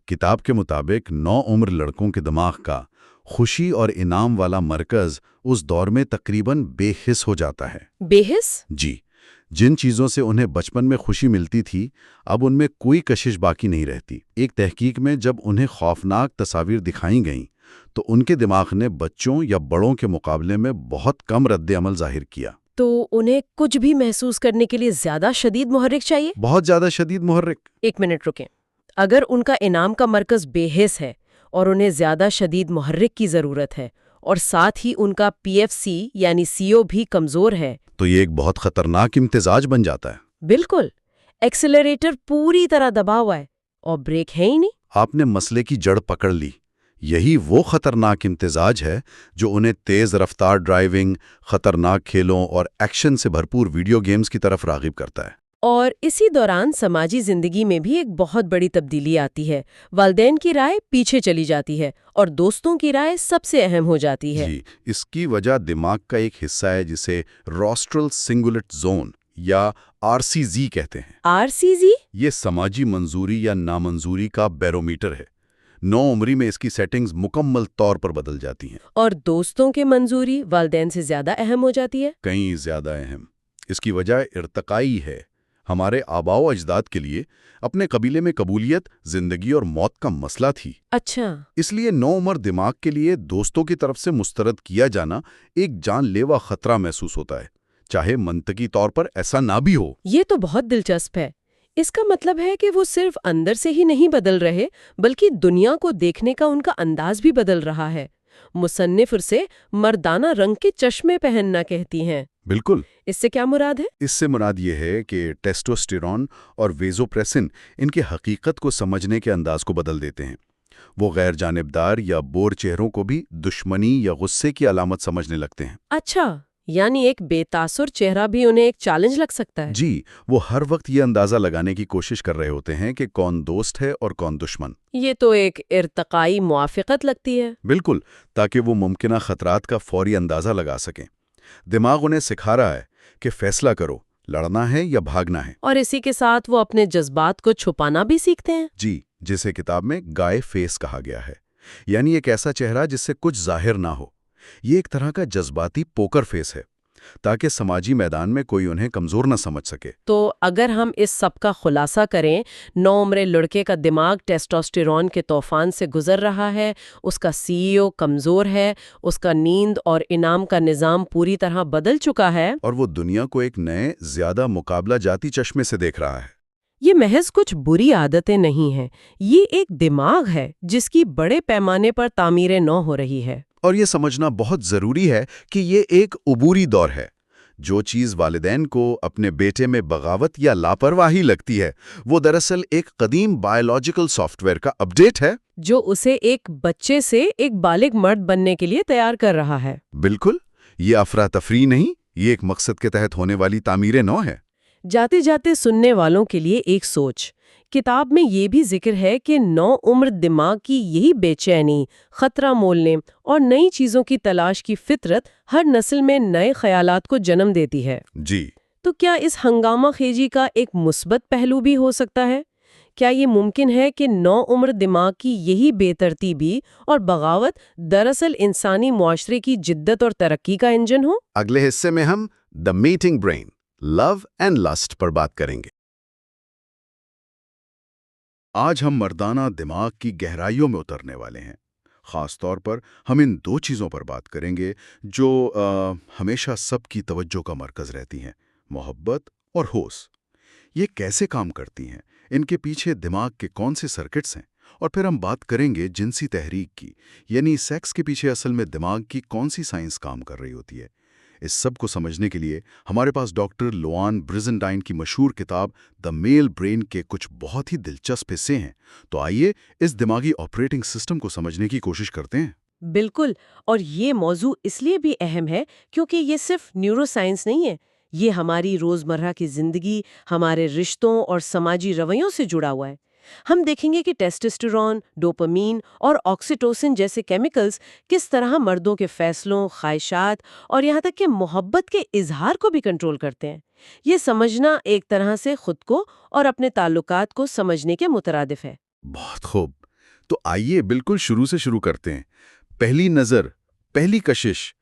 کتاب کے مطابق نو عمر لڑکوں کے دماغ کا خوشی اور انعام والا مرکز اس دور میں تقریباً بے حس ہو جاتا ہے. بے حس؟ جی، جن چیزوں سے انہیں بچپن میں خوشی ملتی تھی اب ان میں کوئی کشش باقی نہیں رہتی. ایک تحقیق میں جب انہیں خوفناک تصاویر دکھائیں گئیں تو ان کے دماغ نے بچوں یا بڑوں کے مقابلے میں بہت کم رد عمل ظاہر کیا. تو انہیں کچھ بھی محسوس کرنے کے لیے زیادہ شدید محرک چاہیے؟ بہت زیادہ شدید محرک. 1 منٹ رکیں. اگر ان کا انعام کا مرکز بے حس ہے اور انہیں زیادہ شدید محرک کی ضرورت ہے اور ساتھ ہی ان کا PFC یعنی CO بھی کمزور ہے، تو یہ ایک بہت خطرناک امتزاج بن جاتا ہے. بالکل. ایکسلریٹر پوری طرح دبا ہوا ہے اور بریک ہے ہی نہیں. آپ نے مسئلے کی جڑ پکڑ لی. یہی وہ خطرناک امتزاج ہے جو انہیں تیز رفتار ڈرائیونگ، خطرناک کھیلوں اور ایکشن سے بھرپور ویڈیو گیمز کی طرف راغب کرتا ہے. اور اسی دوران سماجی زندگی میں بھی ایک بہت بڑی تبدیلی آتی ہے. والدین کی رائے پیچھے چلی جاتی ہے اور دوستوں کی رائے سب سے اہم ہو جاتی ہے. جی، اس کی وجہ دماغ کا ایک حصہ ہے جسے روسٹرل سنگولیٹ زون یا RCZ کہتے ہیں. RCZ؟ یہ سماجی منظوری یا نامنظوری کا بیرومیٹر ہے. نو عمری میں اس کی سیٹنگز مکمل طور پر بدل جاتی ہیں. اور دوستوں کے منظوری والدین سے زیادہ اہم ہو جاتی ہے؟ کہیں زیادہ اہم. اس کی وجہ ارتقائی ہے. ہمارے آباء و اجداد کے لیے اپنے قبیلے میں قبولیت زندگی اور موت کا مسئلہ تھی. اچھا. اس لیے نو عمر دماغ کے لیے دوستوں کی طرف سے مسترد کیا جانا ایک جان لیوا خطرہ محسوس ہوتا ہے، چاہے منطقی طور پر ایسا نہ بھی ہو. یہ تو بہت دلچسپ ہے. اس کا مطلب ہے کہ وہ صرف اندر سے ہی نہیں بدل رہے بلکہ دنیا کو دیکھنے کا ان کا انداز بھی بدل رہا ہے. مصنف اسے مردانہ رنگ کے چشمے پہننا کہتی ہیں. بالکل. اس سے کیا مراد ہے؟ اس سے مراد یہ ہے کہ ٹیسٹوسٹیرون اور ویزوپریسن ان کی حقیقت کو سمجھنے کے انداز کو بدل دیتے ہیں. وہ غیر جانبدار یا بور چہروں کو بھی دشمنی یا غصے کی علامت سمجھنے لگتے ہیں. اچھا، یعنی ایک بے تاثر چہرہ بھی انہیں ایک چیلنج لگ سکتا ہے. جی، وہ ہر وقت یہ اندازہ لگانے کی کوشش کر رہے ہوتے ہیں کہ کون دوست ہے اور کون دشمن. یہ تو ایک ارتقائی موافقت لگتی ہے. بالکل، تاکہ وہ ممکنہ خطرات کا فوری اندازہ لگا سکیں. دماغ انہیں سکھا رہا ہے کہ فیصلہ کرو، لڑنا ہے یا بھاگنا ہے. اور اسی کے ساتھ وہ اپنے جذبات کو چھپانا بھی سیکھتے ہیں. جی، جسے کتاب میں گائے فیس کہا گیا ہے، یعنی ایک ایسا چہرہ جس سے کچھ ظاہر نہ ہو. یہ ایک طرح کا جذباتی پوکر فیس ہے. تاکہ سماجی میدان میں کوئی انہیں کمزور نہ سمجھ سکے۔ تو اگر ہم اس سب کا خلاصہ کریں، نوعمر لڑکے کا دماغ ٹیسٹوسٹیرون کے طوفان سے گزر رہا ہے، اس کا سی ای او کمزور ہے، اس کا نیند اور انعام کا نظام پوری طرح بدل چکا ہے، اور وہ دنیا کو ایک نئے، زیادہ مقابلہ جاتی چشمے سے دیکھ رہا ہے۔ یہ محض کچھ بری عادتیں نہیں ہیں، یہ ایک دماغ ہے جس کی بڑے پیمانے پر تعمیر نو ہو رہی ہے۔ اور یہ سمجھنا بہت ضروری ہے کہ یہ ایک عبوری دور ہے۔ جو چیز والدین کو اپنے بیٹے میں بغاوت یا لاپرواہی لگتی ہے، وہ دراصل ایک قدیم بایولوجیکل سافٹ ویئر کا اپ ڈیٹ ہے جو اسے ایک بچے سے ایک بالغ مرد بننے کے لیے تیار کر رہا ہے۔ بالکل، یہ افراتفری نہیں، یہ ایک مقصد کے تحت ہونے والی تعمیر نو ہے۔ جاتے جاتے سننے والوں کے لیے ایک سوچ، کتاب میں یہ بھی ذکر ہے کہ نو عمر دماغ کی یہی بے چینی، خطرہ مولنے اور نئی چیزوں کی تلاش کی فطرت ہر نسل میں نئے خیالات کو جنم دیتی ہے۔ جی، تو کیا اس ہنگامہ خیزی کا ایک مثبت پہلو بھی ہو سکتا ہے؟ کیا یہ ممکن ہے کہ نو عمر دماغ کی یہی بے ترتیبی اور بغاوت دراصل انسانی معاشرے کی جدت اور ترقی کا انجن ہو؟ اگلے حصے میں ہم the mating brain, love and lust پر بات کریں گے۔ آج ہم مردانہ دماغ کی گہرائیوں میں اترنے والے ہیں۔ خاص طور پر ہم ان دو چیزوں پر بات کریں گے جو ہمیشہ سب کی توجہ کا مرکز رہتی ہیں: محبت اور ہوش۔ یہ کیسے کام کرتی ہیں، ان کے پیچھے دماغ کے کون سے سرکٹس ہیں، اور پھر ہم بات کریں گے جنسی تحریک کی، یعنی سیکس کے پیچھے اصل میں دماغ کی کون سی سائنس کام کر رہی ہوتی ہے۔ اس سب کو سمجھنے کے لیے ہمارے پاس ڈاکٹر لوان برزنڈائن کی مشہور کتاب دا میل برین کے کچھ بہت ہی دلچسپ حصے ہیں۔ تو آئیے اس دماغی آپریٹنگ سسٹم کو سمجھنے کی کوشش کرتے ہیں۔ بالکل، اور یہ موضوع اس لیے بھی اہم ہے کیونکہ یہ صرف نیورو سائنس نہیں ہے، یہ ہماری روزمرہ کی زندگی، ہمارے رشتوں اور سماجی رویوں سے جڑا ہوا ہے۔ ہم دیکھیں گے کہ ٹیسٹوسٹیرون، ڈوپامین اور آکسیٹوسن جیسے کیمیکلز کس طرح مردوں کے فیصلوں، خواہشات اور یہاں تک کہ محبت کے اظہار کو بھی کنٹرول کرتے ہیں۔ یہ سمجھنا ایک طرح سے خود کو اور اپنے تعلقات کو سمجھنے کے مترادف ہے۔ بہت خوب، تو آئیے بالکل شروع سے شروع کرتے ہیں۔ پہلی نظر، پہلی کشش،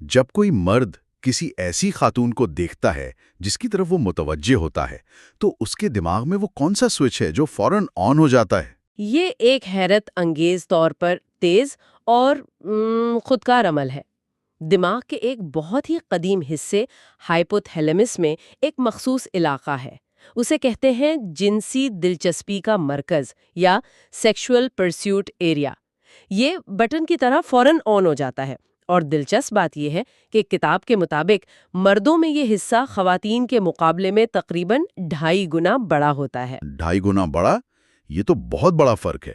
جب کوئی مرد کسی ایسی خاتون کو دیکھتا ہے جس کی طرف وہ متوجہ ہوتا ہے، تو اس کے دماغ میں وہ کون سا سوئچ ہے جو فوراً آن ہو جاتا ہے؟ یہ ایک حیرت انگیز طور پر تیز اور خودکار عمل ہے۔ دماغ کے ایک بہت ہی قدیم حصے ہائپوتھیلیمس میں ایک مخصوص علاقہ ہے، اسے کہتے ہیں جنسی دلچسپی کا مرکز یا سیکشول پرسیوٹ ایریا۔ یہ بٹن کی طرح فوراً آن ہو جاتا ہے، اور دلچسپ بات یہ ہے کہ کتاب کے مطابق مردوں میں یہ حصہ خواتین کے مقابلے میں تقریباً 2.5 گنا بڑا ہوتا ہے۔ 2.5 گنا بڑا؟ یہ تو بہت بڑا فرق ہے۔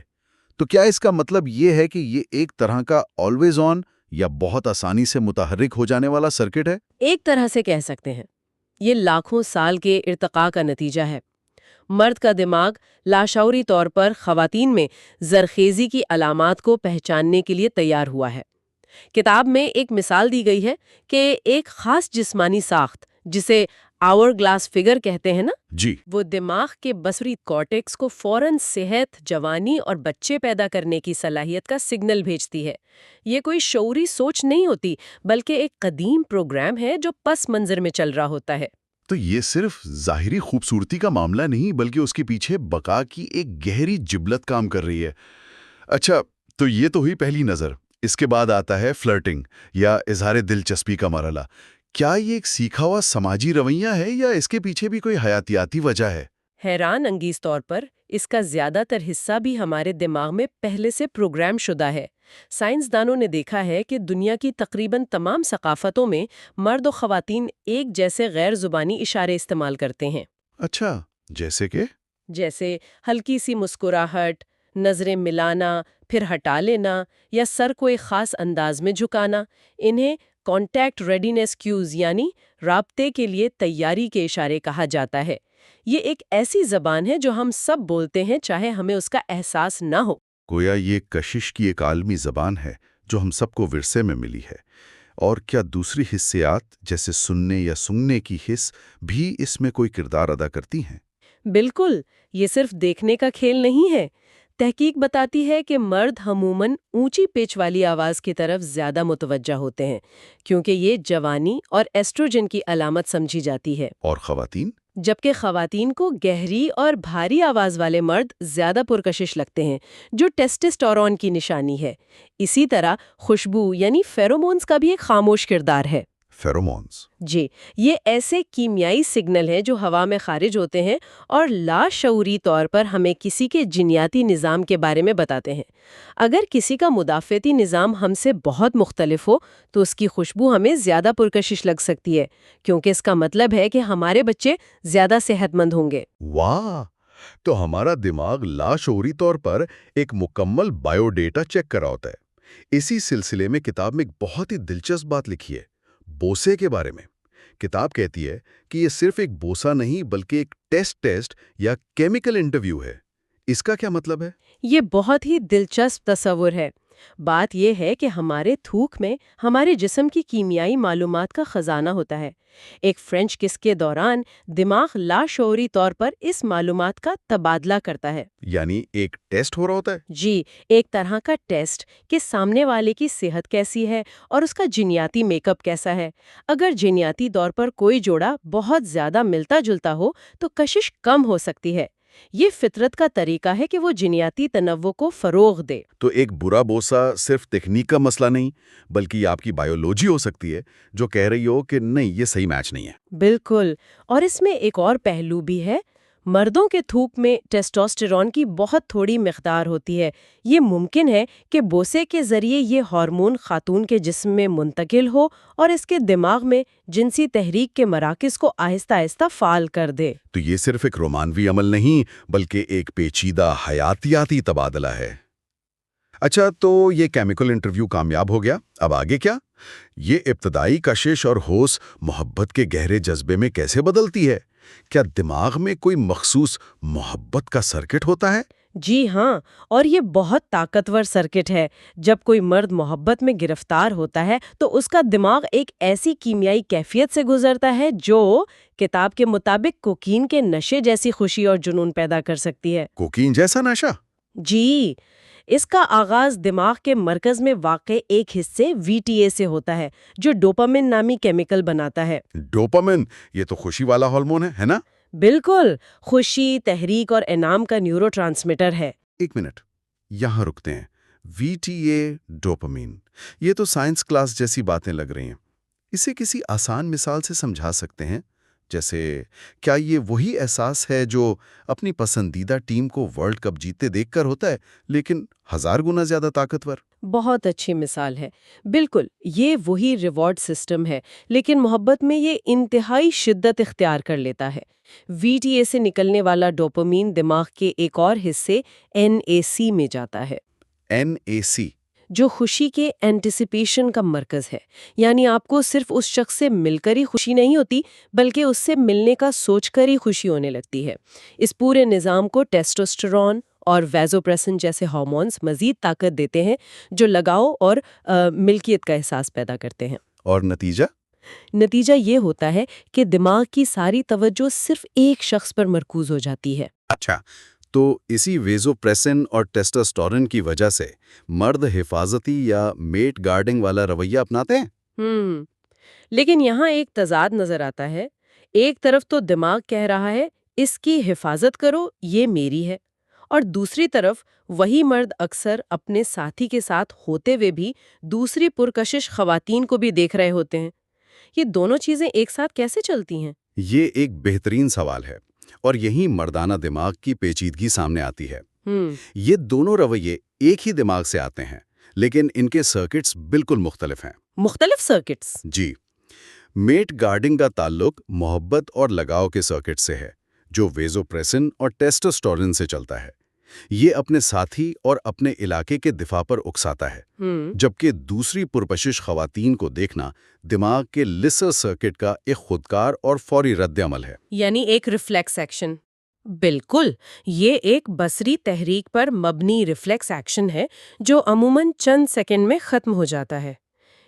تو کیا اس کا مطلب یہ ہے کہ یہ ایک طرح کا آلویز آن یا بہت آسانی سے متحرک ہو جانے والا سرکٹ ہے؟ ایک طرح سے کہہ سکتے ہیں۔ یہ لاکھوں سال کے ارتقاء کا نتیجہ ہے۔ مرد کا دماغ لاشعوری طور پر خواتین میں زرخیزی کی علامات کو پہچاننے کے لیے تیار ہوا ہے۔ کتاب میں ایک مثال دی گئی ہے کہ ایک خاص جسمانی ساخت جسے آور گلاس فگر کہتے ہیں نا، جی، وہ دماغ کے بصری کارٹیکس کو فوراً صحت، جوانی اور بچے پیدا کرنے کی صلاحیت کا سگنل بھیجتی ہے۔ یہ کوئی شعوری سوچ نہیں ہوتی، بلکہ ایک قدیم پروگرام ہے جو پس منظر میں چل رہا ہوتا ہے۔ تو یہ صرف ظاہری خوبصورتی کا معاملہ نہیں، بلکہ اس کے پیچھے بقا کی ایک گہری جبلت کام کر رہی ہے۔ اچھا، تو یہ تو ہوئی پہلی نظر۔ اس کے بعد آتا ہے فلرٹنگ یا اظہار دلچسپی کا مرحلہ۔ کیا یہ ایک سیکھا ہوا سماجی رویہ ہے یا اس کے پیچھے بھی کوئی حیاتیاتی وجہ ہے؟ حیران انگیز طور پر اس کا زیادہ تر حصہ بھی ہمارے دماغ میں پہلے سے پروگرام شدہ ہے۔ سائنسدانوں نے دیکھا ہے کہ دنیا کی تقریباً تمام ثقافتوں میں مرد و خواتین ایک جیسے غیر زبانی اشارے استعمال کرتے ہیں۔ اچھا، جیسے کہ؟ جیسے ہلکی سی مسکراہٹ، نظریں ملانا، پھر ہٹا لینا، یا سر کو ایک خاص انداز میں جھکانا۔ انہیں کانٹیکٹ ریڈینس کیوز یعنی رابطے کے لیے تیاری کے اشارے کہا جاتا ہے۔ یہ ایک ایسی زبان ہے جو ہم سب بولتے ہیں چاہے ہمیں اس کا احساس نہ ہو۔ گویا یہ کشش کی ایک عالمی زبان ہے جو ہم سب کو ورثے میں ملی ہے۔ اور کیا دوسری حصیات جیسے سننے یا سونگنے کی حس بھی اس میں کوئی کردار ادا کرتی ہیں؟ بالکل، یہ صرف دیکھنے کا کھیل نہیں ہے۔ تحقیق بتاتی ہے کہ مرد عموماً اونچی پچ والی آواز کی طرف زیادہ متوجہ ہوتے ہیں کیونکہ یہ جوانی اور ایسٹروجن کی علامت سمجھی جاتی ہے، اور خواتین؟ جبکہ خواتین کو گہری اور بھاری آواز والے مرد زیادہ پرکشش لگتے ہیں، جو ٹیسٹسٹورون کی نشانی ہے۔ اسی طرح خوشبو یعنی فیرومونز کا بھی ایک خاموش کردار ہے۔ فیرومونز؟ جی، یہ ایسے کیمیائی سگنل ہیں جو ہوا میں خارج ہوتے ہیں اور لاشعوری طور پر ہمیں کسی کے جینیاتی نظام کے بارے میں بتاتے ہیں۔ اگر کسی کا مدافعتی نظام ہم سے بہت مختلف ہو تو اس کی خوشبو ہمیں زیادہ پرکشش لگ سکتی ہے، کیونکہ اس کا مطلب ہے کہ ہمارے بچے زیادہ صحت مند ہوں گے۔ واہ! تو ہمارا دماغ لاشعوری طور پر ایک مکمل بائیو ڈیٹا چیک کر رہا ہوتا ہے۔ اسی سلسلے میں کتاب میں ایک بہت ہی دلچسپ بات لکھی ہے، بوسے کے بارے میں۔ کتاب کہتی ہے کہ یہ صرف ایک بوسہ نہیں بلکہ ایک ٹیسٹ یا کیمیکل انٹرویو ہے۔ اس کا کیا مطلب ہے؟ یہ بہت ہی دلچسپ تصور ہے۔ بات یہ ہے کہ ہمارے تھوک میں ہمارے جسم کی کیمیائی معلومات کا خزانہ ہوتا ہے۔ ایک فرینچ کس کے دوران دماغ لاشعوری طور پر اس معلومات کا تبادلہ کرتا ہے۔ یعنی ایک ٹیسٹ ہو رہا ہوتا ہے؟ جی، ایک طرح کا ٹیسٹ کہ سامنے والے کی صحت کیسی ہے اور اس کا جینیاتی میک اپ کیسا ہے۔ اگر جینیاتی طور پر کوئی جوڑا بہت زیادہ ملتا جلتا ہو تو کشش کم ہو سکتی ہے۔ یہ فطرت کا طریقہ ہے کہ وہ جینیاتی تنوع کو فروغ دے۔ تو ایک برا بوسہ صرف تکنیک کا مسئلہ نہیں بلکہ یہ آپ کی بایولوجی ہو سکتی ہے جو کہہ رہی ہو کہ نہیں یہ صحیح میچ نہیں ہے۔ بالکل، اور اس میں ایک اور پہلو بھی ہے۔ مردوں کے تھوک میں ٹیسٹوسٹیرون کی بہت تھوڑی مقدار ہوتی ہے۔ یہ ممکن ہے کہ بوسے کے ذریعے یہ ہارمون خاتون کے جسم میں منتقل ہو اور اس کے دماغ میں جنسی تحریک کے مراکز کو آہستہ آہستہ فعال کر دے۔ تو یہ صرف ایک رومانوی عمل نہیں بلکہ ایک پیچیدہ حیاتیاتی تبادلہ ہے۔ اچھا، تو یہ کیمیکل انٹرویو کامیاب ہو گیا، اب آگے کیا؟ یہ ابتدائی کشش اور ہوس محبت کے گہرے جذبے میں کیسے بدلتی ہے؟ کیا دماغ میں کوئی مخصوص محبت کا سرکٹ ہوتا ہے؟ جی ہاں، اور یہ بہت طاقتور سرکٹ ہے۔ جب کوئی مرد محبت میں گرفتار ہوتا ہے تو اس کا دماغ ایک ایسی کیمیائی کیفیت سے گزرتا ہے جو کتاب کے مطابق کوکین کے نشے جیسی خوشی اور جنون پیدا کر سکتی ہے۔ کوکین جیسا نشہ؟ جی، اس کا آغاز دماغ کے مرکز میں واقع ایک حصے VTA سے ہوتا ہے جو ڈوپامن نامی کیمیکل بناتا ہے۔ ڈوپامن، یہ تو خوشی والا ہارمون ہے نا؟ بالکل، خوشی، تحریک اور انعام کا نیورو ٹرانسمیٹر ہے۔ ایک منٹ، یہاں رکتے ہیں۔ VTA، ڈوپامین، یہ تو سائنس کلاس جیسی باتیں لگ رہی ہیں۔ اسے کسی آسان مثال سے سمجھا سکتے ہیں؟ جیسے کیا یہ وہی احساس ہے جو اپنی پسندیدہ ٹیم کو ورلڈ کپ جیتے دیکھ کر ہوتا ہے لیکن 1000 گنا زیادہ طاقتور؟ بہت اچھی مثال ہے۔ بالکل، یہ وہی ریوارڈ سسٹم ہے، لیکن محبت میں یہ انتہائی شدت اختیار کر لیتا ہے۔ VTA سے نکلنے والا ڈوپامین دماغ کے ایک اور حصے NAC میں جاتا ہے، NAC؟ جو خوشی کے اینٹیسپیشن کا مرکز ہے۔ یعنی آپ کو صرف اس شخص سے مل کر ہی خوشی نہیں ہوتی بلکہ اس سے ملنے کا سوچ کر ہی خوشی ہونے لگتی ہے۔ اس پورے نظام کو ٹیسٹوسٹیرون اور ویزوپریسن جیسے ہارمونز مزید طاقت دیتے ہیں جو لگاؤ اور ملکیت کا احساس پیدا کرتے ہیں۔ اور نتیجہ؟ نتیجہ یہ ہوتا ہے کہ دماغ کی ساری توجہ صرف ایک شخص پر مرکوز ہو جاتی ہے۔ اچھا، تو اسی ویزوپریسن اور ٹیسٹوسٹیرون کی وجہ سے مرد حفاظتی یا میٹ گارڈنگ والا رویہ اپناتے ہیں؟ لیکن یہاں ایک تضاد نظر آتا ہے۔ ایک طرف تو دماغ کہہ رہا ہے اس کی حفاظت کرو، یہ میری ہے، اور دوسری طرف وہی مرد اکثر اپنے ساتھی کے ساتھ ہوتے ہوئے بھی دوسری پرکشش خواتین کو بھی دیکھ رہے ہوتے ہیں۔ یہ دونوں چیزیں ایک ساتھ کیسے چلتی ہیں؟ یہ ایک بہترین سوال ہے اور یہی مردانہ دماغ کی پیچیدگی سامنے آتی ہے۔ یہ دونوں رویے ایک ہی دماغ سے آتے ہیں لیکن ان کے سرکٹس بالکل مختلف ہیں۔ مختلف سرکٹس؟ جی، میٹ گارڈنگ کا تعلق محبت اور لگاؤ کے سرکٹ سے ہے جو ویزوپریسن اور ٹیسٹوسٹیرون سے چلتا ہے۔ یہ اپنے ساتھی اور اپنے علاقے کے دفاع پر اکساتا ہے، جبکہ دوسری پرکشش خواتین کو دیکھنا دماغ کے لسر سرکٹ کا ایک خودکار اور فوری رد عمل ہے۔ یعنی ایک ریفلیکس ایکشن۔ بالکل، یہ ایک بصری تحریک پر مبنی ریفلیکس ایکشن ہے جو عموماً چند سیکنڈ میں ختم ہو جاتا ہے۔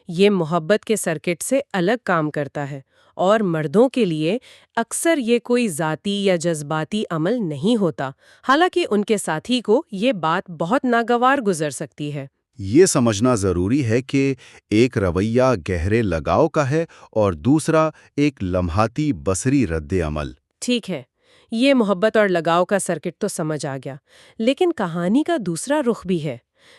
یہ محبت کے سرکٹ سے الگ کام کرتا ہے، اور مردوں کے لیے اکثر یہ کوئی ذاتی یا جذباتی عمل نہیں ہوتا، حالانکہ ان کے ساتھی کو یہ بات بہت ناگوار گزر سکتی ہے۔ یہ سمجھنا ضروری ہے کہ ایک رویہ گہرے لگاؤ کا ہے اور دوسرا ایک لمحاتی بصری رد عمل۔ ٹھیک ہے، یہ محبت اور لگاؤ کا سرکٹ تو سمجھ آ گیا، لیکن کہانی کا دوسرا رخ بھی ہے۔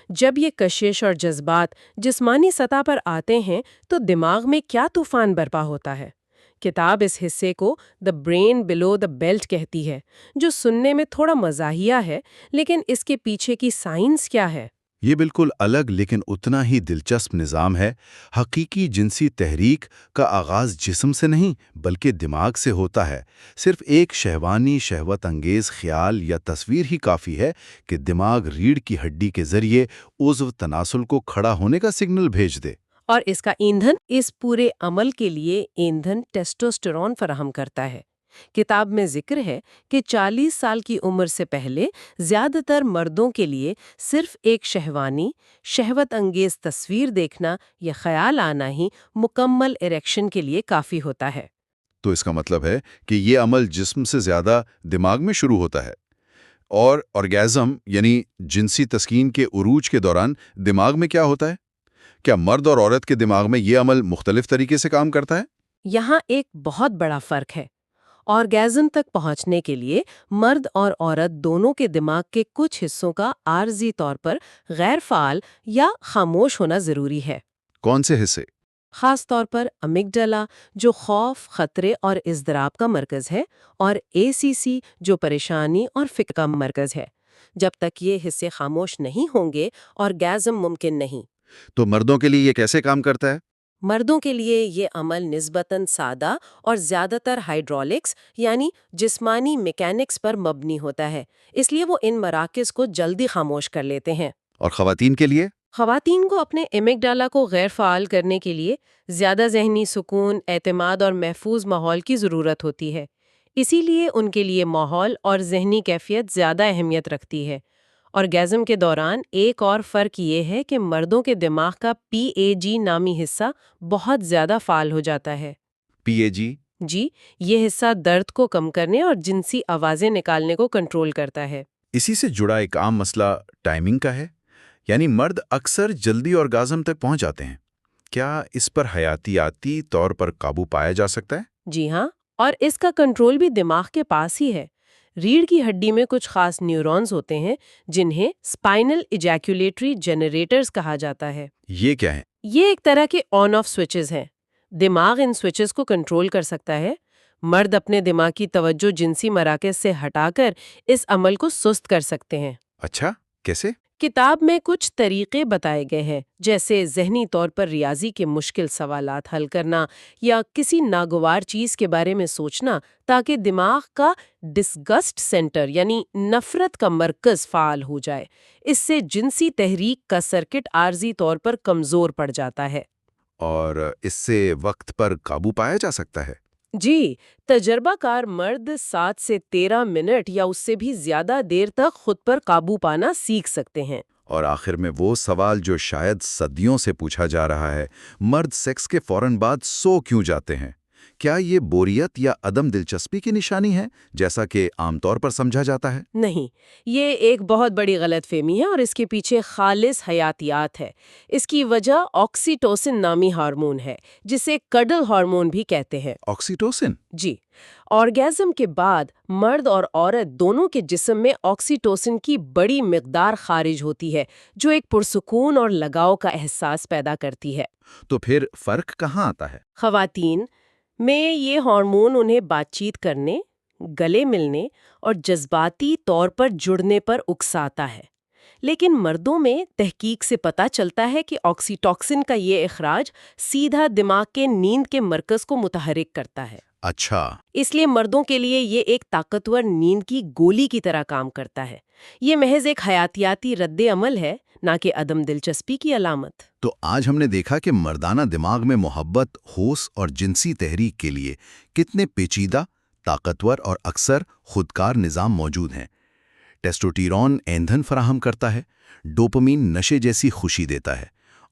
جب یہ کشش اور جذبات جسمانی سطح پر آتے ہیں تو دماغ میں کیا طوفان برپا ہوتا ہے؟ کتاب اس حصے کو "the brain blue the belt" کہتی ہے، جو سننے میں تھوڑا مزاحیہ ہے، لیکن اس کے پیچھے کی سائنس کیا ہے؟ یہ بالکل الگ لیکن اتنا ہی دلچسپ نظام ہے۔ حقیقی جنسی تحریک کا آغاز جسم سے نہیں بلکہ دماغ سے ہوتا ہے۔ صرف ایک شہوانی شہوت انگیز خیال یا تصویر ہی کافی ہے کہ دماغ ریڑھ کی ہڈی کے ذریعے عضو تناسل کو کھڑا ہونے کا سگنل بھیج دے۔ اور اس کا ایندھن، اس پورے عمل کے لیے ایندھن ٹیسٹوسٹیرون فراہم کرتا ہے۔ کتاب میں ذکر ہے کہ 40 سال کی عمر سے پہلے زیادہ تر مردوں کے لیے صرف ایک شہوانی، شہوت انگیز تصویر دیکھنا یا خیال آنا ہی مکمل اریکشن کے لیے کافی ہوتا ہے۔ تو اس کا مطلب ہے کہ یہ عمل جسم سے زیادہ دماغ میں شروع ہوتا ہے، اور orgasm یعنی جنسی تسکین کے عروج کے دوران دماغ میں کیا ہوتا ہے؟ کیا مرد اور عورت کے دماغ میں یہ عمل مختلف طریقے سے کام کرتا ہے؟ یہاں ایک بہت بڑا فرق ہے۔ آرگیزم تک پہنچنے کے لیے مرد اور عورت دونوں کے دماغ کے کچھ حصوں کا عارضی طور پر غیر فعال یا خاموش ہونا ضروری ہے۔ کون سے حصے؟ خاص طور پر امیگڈالا، جو خوف، خطرے اور اضطراب کا مرکز ہے، اور ACC، جو پریشانی اور فکر کا مرکز ہے۔ جب تک یہ حصے خاموش نہیں ہوں گے، آرگیزم ممکن نہیں۔ تو مردوں کے لیے یہ کیسے کام کرتا ہے؟ مردوں کے لیے یہ عمل نسبتاً سادہ اور زیادہ تر ہائیڈرولکس یعنی جسمانی میکینکس پر مبنی ہوتا ہے، اس لیے وہ ان مراکز کو جلدی خاموش کر لیتے ہیں۔ اور خواتین کے لیے؟ خواتین کو اپنے امیگڈالا کو غیر فعال کرنے کے لیے زیادہ ذہنی سکون، اعتماد اور محفوظ ماحول کی ضرورت ہوتی ہے۔ اسی لیے ان کے لیے ماحول اور ذہنی کیفیت زیادہ اہمیت رکھتی ہے۔ آرگیزم کے دوران ایک اور فرق یہ ہے کہ مردوں کے دماغ کا PAG نامی حصہ بہت زیادہ فعال ہو جاتا ہے۔ PAG؟ جی، یہ حصہ درد کو کم کرنے اور جنسی آوازیں نکالنے کو کنٹرول کرتا ہے۔ اسی سے جڑا ایک عام مسئلہ ٹائمنگ کا ہے، یعنی مرد اکثر جلدی آرگازم تک پہنچ جاتے ہیں۔ کیا اس پر حیاتیاتی طور پر قابو پایا جا سکتا ہے؟ جی ہاں، اور اس کا کنٹرول بھی دماغ کے پاس ہی ہے۔ ریڑھ کی ہڈی میں کچھ خاص نیورونز ہوتے ہیں جنہیں اسپائنل ایجیکولیٹری جنریٹرز کہا جاتا ہے۔ یہ کیا ہے؟ یہ ایک طرح کے آن آف سوئچز ہیں۔ دماغ ان سوئچز کو کنٹرول کر سکتا ہے۔ مرد اپنے دماغ کی توجہ جنسی مراکز سے ہٹا کر اس عمل کو سست کر سکتے ہیں۔ اچھا، کیسے؟ کتاب میں کچھ طریقے بتائے گئے ہیں، جیسے ذہنی طور پر ریاضی کے مشکل سوالات حل کرنا یا کسی ناگوار چیز کے بارے میں سوچنا، تاکہ دماغ کا ڈسگسٹ سینٹر یعنی نفرت کا مرکز فعال ہو جائے۔ اس سے جنسی تحریک کا سرکٹ عارضی طور پر کمزور پڑ جاتا ہے۔ اور اس سے وقت پر قابو پایا جا سکتا ہے؟ جی، تجربہ کار مرد 7 سے 13 منٹ یا اس سے بھی زیادہ دیر تک خود پر قابو پانا سیکھ سکتے ہیں۔ اور آخر میں وہ سوال جو شاید صدیوں سے پوچھا جا رہا ہے، مرد سیکس کے فوراً بعد سو کیوں جاتے ہیں؟ کیا یہ بوریت یا عدم دلچسپی کی نشانی ہے، جیسا کہ عام طور پر سمجھا جاتا ہے؟ نہیں، یہ ایک بہت بڑی غلط فہمی ہے اور اس کے پیچھے خالص حیاتیات ہے۔ اس کی وجہ آکسیٹوسن نامی ہارمون ہے، جسے کڈل ہارمون بھی کہتے ہیں۔ آکسیٹوسن؟ جی، آرگیزم کے بعد مرد اور عورت دونوں کے جسم میں آکسیٹوسن کی بڑی مقدار خارج ہوتی ہے، جو ایک پرسکون اور لگاؤ کا احساس پیدا کرتی ہے۔ تو پھر فرق کہاں آتا ہے؟ خواتین میں یہ ہارمون انہیں بات چیت کرنے، گلے ملنے اور جذباتی طور پر جڑنے پر اکساتا ہے، لیکن مردوں میں تحقیق سے پتہ چلتا ہے کہ آکسیٹوسن کا یہ اخراج سیدھا دماغ کے نیند کے مرکز کو متحرک کرتا ہے۔ اچھا۔ اس لیے مردوں کے لیے یہ ایک طاقتور نیند کی گولی کی طرح کام کرتا ہے۔ یہ محض ایک حیاتیاتی رد عمل ہے، نہ کہ عدم دلچسپی کی علامت۔ تو آج ہم نے دیکھا کہ مردانہ دماغ میں محبت، ہوس اور جنسی تحریک کے لیے کتنے پیچیدہ، طاقتور اور اکثر خودکار نظام موجود ہیں۔ ٹیسٹوسٹیرون ایندھن فراہم کرتا ہے، ڈوپامین نشے جیسی خوشی دیتا ہے،